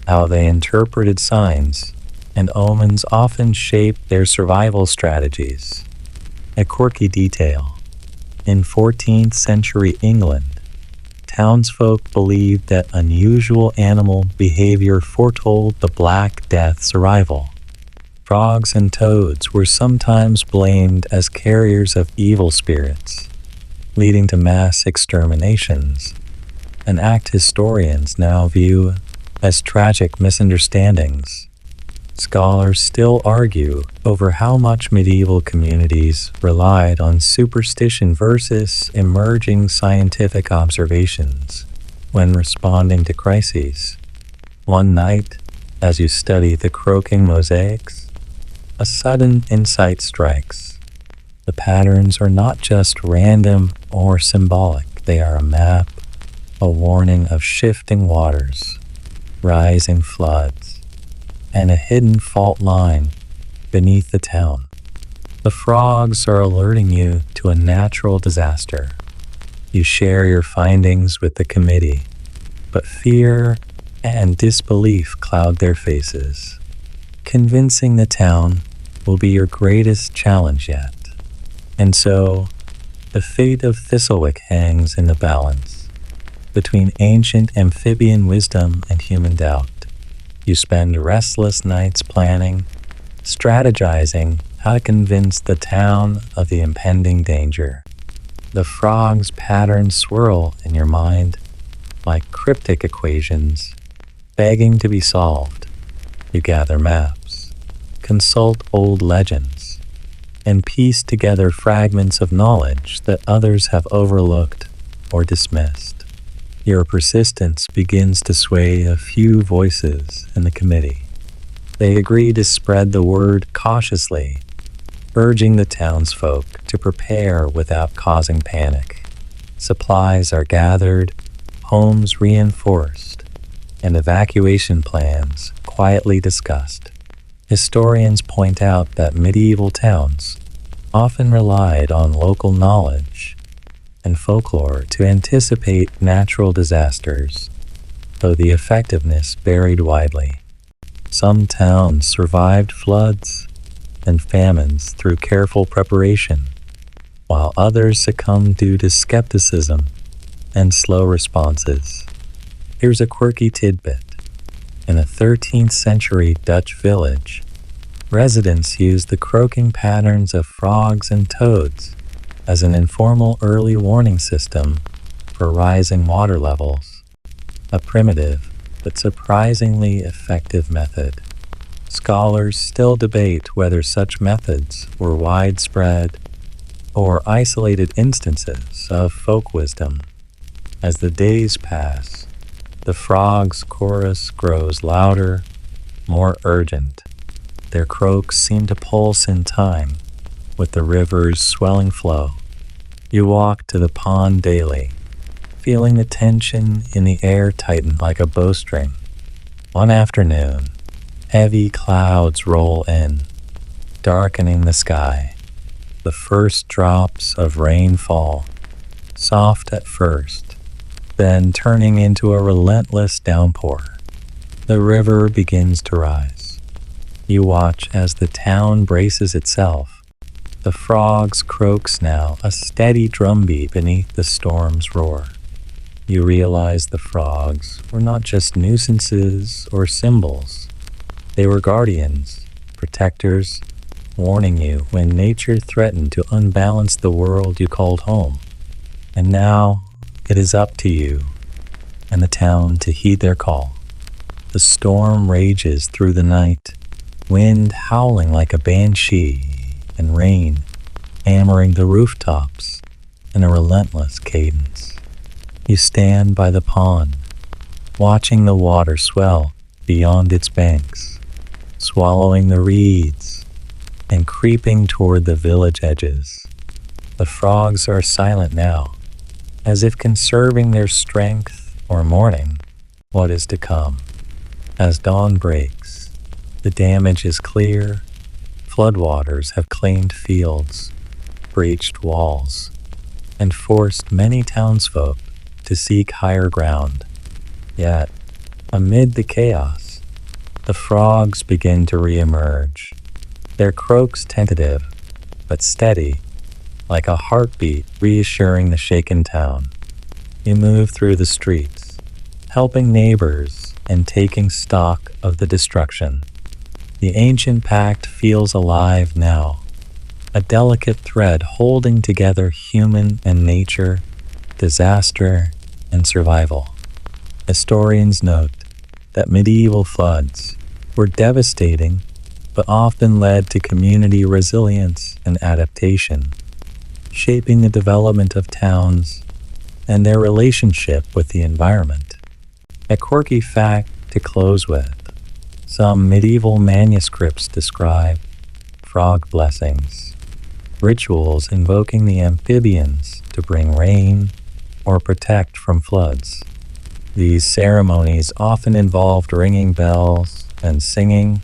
How they interpreted signs and omens often shape their survival strategies. A quirky detail: in 14th century England, townsfolk believed that unusual animal behavior foretold the Black Death's arrival. Frogs and toads were sometimes blamed as carriers of evil spirits, leading to mass exterminations, an act historians now view as tragic misunderstandings. Scholars still argue over how much medieval communities relied on superstition versus emerging scientific observations when responding to crises. One night, as you study the croaking mosaics, a sudden insight strikes. The patterns are not just random or symbolic, they are a map, a warning of shifting waters, rising floods, and a hidden fault line beneath the town. The frogs are alerting you to a natural disaster. You share your findings with the committee, but fear and disbelief cloud their faces. Convincing the town will be your greatest challenge yet. And so, the fate of Thistlewick hangs in the balance between ancient amphibian wisdom and human doubt. You spend restless nights planning, strategizing how to convince the town of the impending danger. The frog's patterns swirl in your mind like cryptic equations, begging to be solved. You gather maps, consult old legends, and piece together fragments of knowledge that others have overlooked or dismissed. Your persistence begins to sway a few voices in the committee. They agree to spread the word cautiously, urging the townsfolk to prepare without causing panic. Supplies are gathered, homes reinforced, and evacuation plans quietly discussed. Historians point out that medieval towns often relied on local knowledge and folklore to anticipate natural disasters, though the effectiveness varied widely. Some towns survived floods and famines through careful preparation, while others succumbed due to skepticism and slow responses. Here's a quirky tidbit. In a 13th century Dutch village, residents used the croaking patterns of frogs and toads as an informal early warning system for rising water levels, a primitive but surprisingly effective method. Scholars still debate whether such methods were widespread or isolated instances of folk wisdom. As the days pass, the frogs' chorus grows louder, more urgent. Their croaks seem to pulse in time with the river's swelling flow. You walk to the pond daily, feeling the tension in the air tighten like a bowstring. One afternoon, heavy clouds roll in, darkening the sky. The first drops of rain fall, soft at first, then turning into a relentless downpour. The river begins to rise. You watch as the town braces itself. The frogs croaks now, a steady drumbeat beneath the storm's roar. You realize the frogs were not just nuisances or symbols. They were guardians, protectors, warning you when nature threatened to unbalance the world you called home. And now it is up to you and the town to heed their call. The storm rages through the night, wind howling like a banshee, and rain hammering the rooftops in a relentless cadence. You stand by the pond, watching the water swell beyond its banks, swallowing the reeds and creeping toward the village edges. The frogs are silent now, as if conserving their strength or mourning what is to come. As dawn breaks, the damage is clear. Floodwaters have claimed fields, breached walls, and forced many townsfolk to seek higher ground. Yet, amid the chaos, The frogs begin to re-emerge, their croaks tentative but steady, like a heartbeat reassuring the shaken town. You move through the streets, helping neighbors and taking stock of the destruction. The ancient pact feels alive now, a delicate thread holding together human and nature, disaster and survival. Historians note that medieval floods were devastating but often led to community resilience and adaptation, shaping the development of towns and their relationship with the environment. A quirky fact to close with: some medieval manuscripts describe frog blessings, rituals invoking the amphibians to bring rain or protect from floods. These ceremonies often involved ringing bells and singing,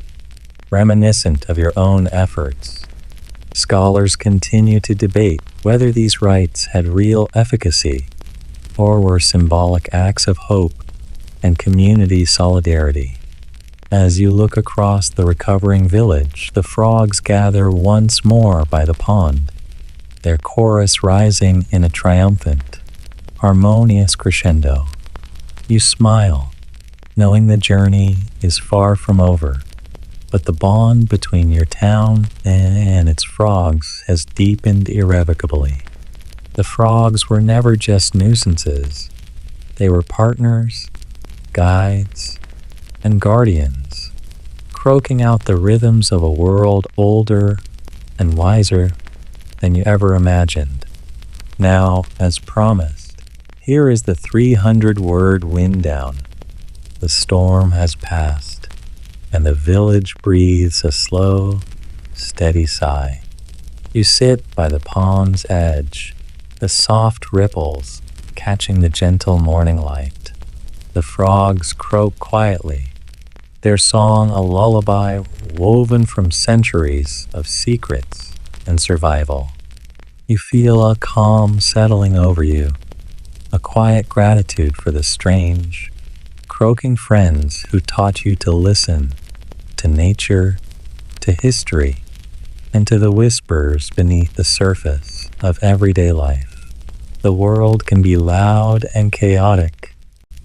reminiscent of your own efforts. Scholars continue to debate whether these rites had real efficacy or were symbolic acts of hope and community solidarity. As you look across the recovering village, the frogs gather once more by the pond, their chorus rising in a triumphant, harmonious crescendo. You smile, knowing the journey is far from over, but the bond between your town and its frogs has deepened irrevocably. The frogs were never just nuisances. They were partners, guides, and guardians, croaking out the rhythms of a world older and wiser than you ever imagined. Now, as promised, here is the 300-word wind down. The storm has passed, and the village breathes a slow, steady sigh. You sit by the pond's edge, the soft ripples catching the gentle morning light. The frogs croak quietly, their song a lullaby woven from centuries of secrets and survival. You feel a calm settling over you, a quiet gratitude for the strange, croaking friends who taught you to listen to nature, to history, and to the whispers beneath the surface of everyday life. The world can be loud and chaotic,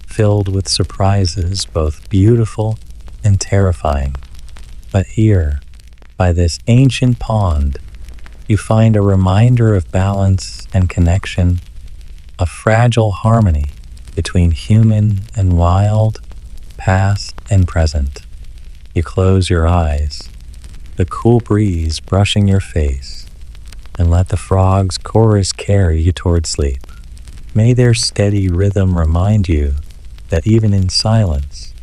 filled with surprises both beautiful and terrifying. But here, by this ancient pond, you find a reminder of balance and connection, a fragile harmony between human and wild, past and present. You close your eyes, the cool breeze brushing your face, and let the frogs' chorus carry you toward sleep. May their steady rhythm remind you that even in silence,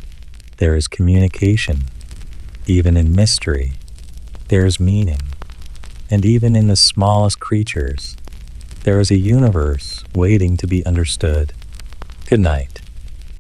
there is communication. Even in mystery, there is meaning. And even in the smallest creatures, there is a universe waiting to be understood. Good night.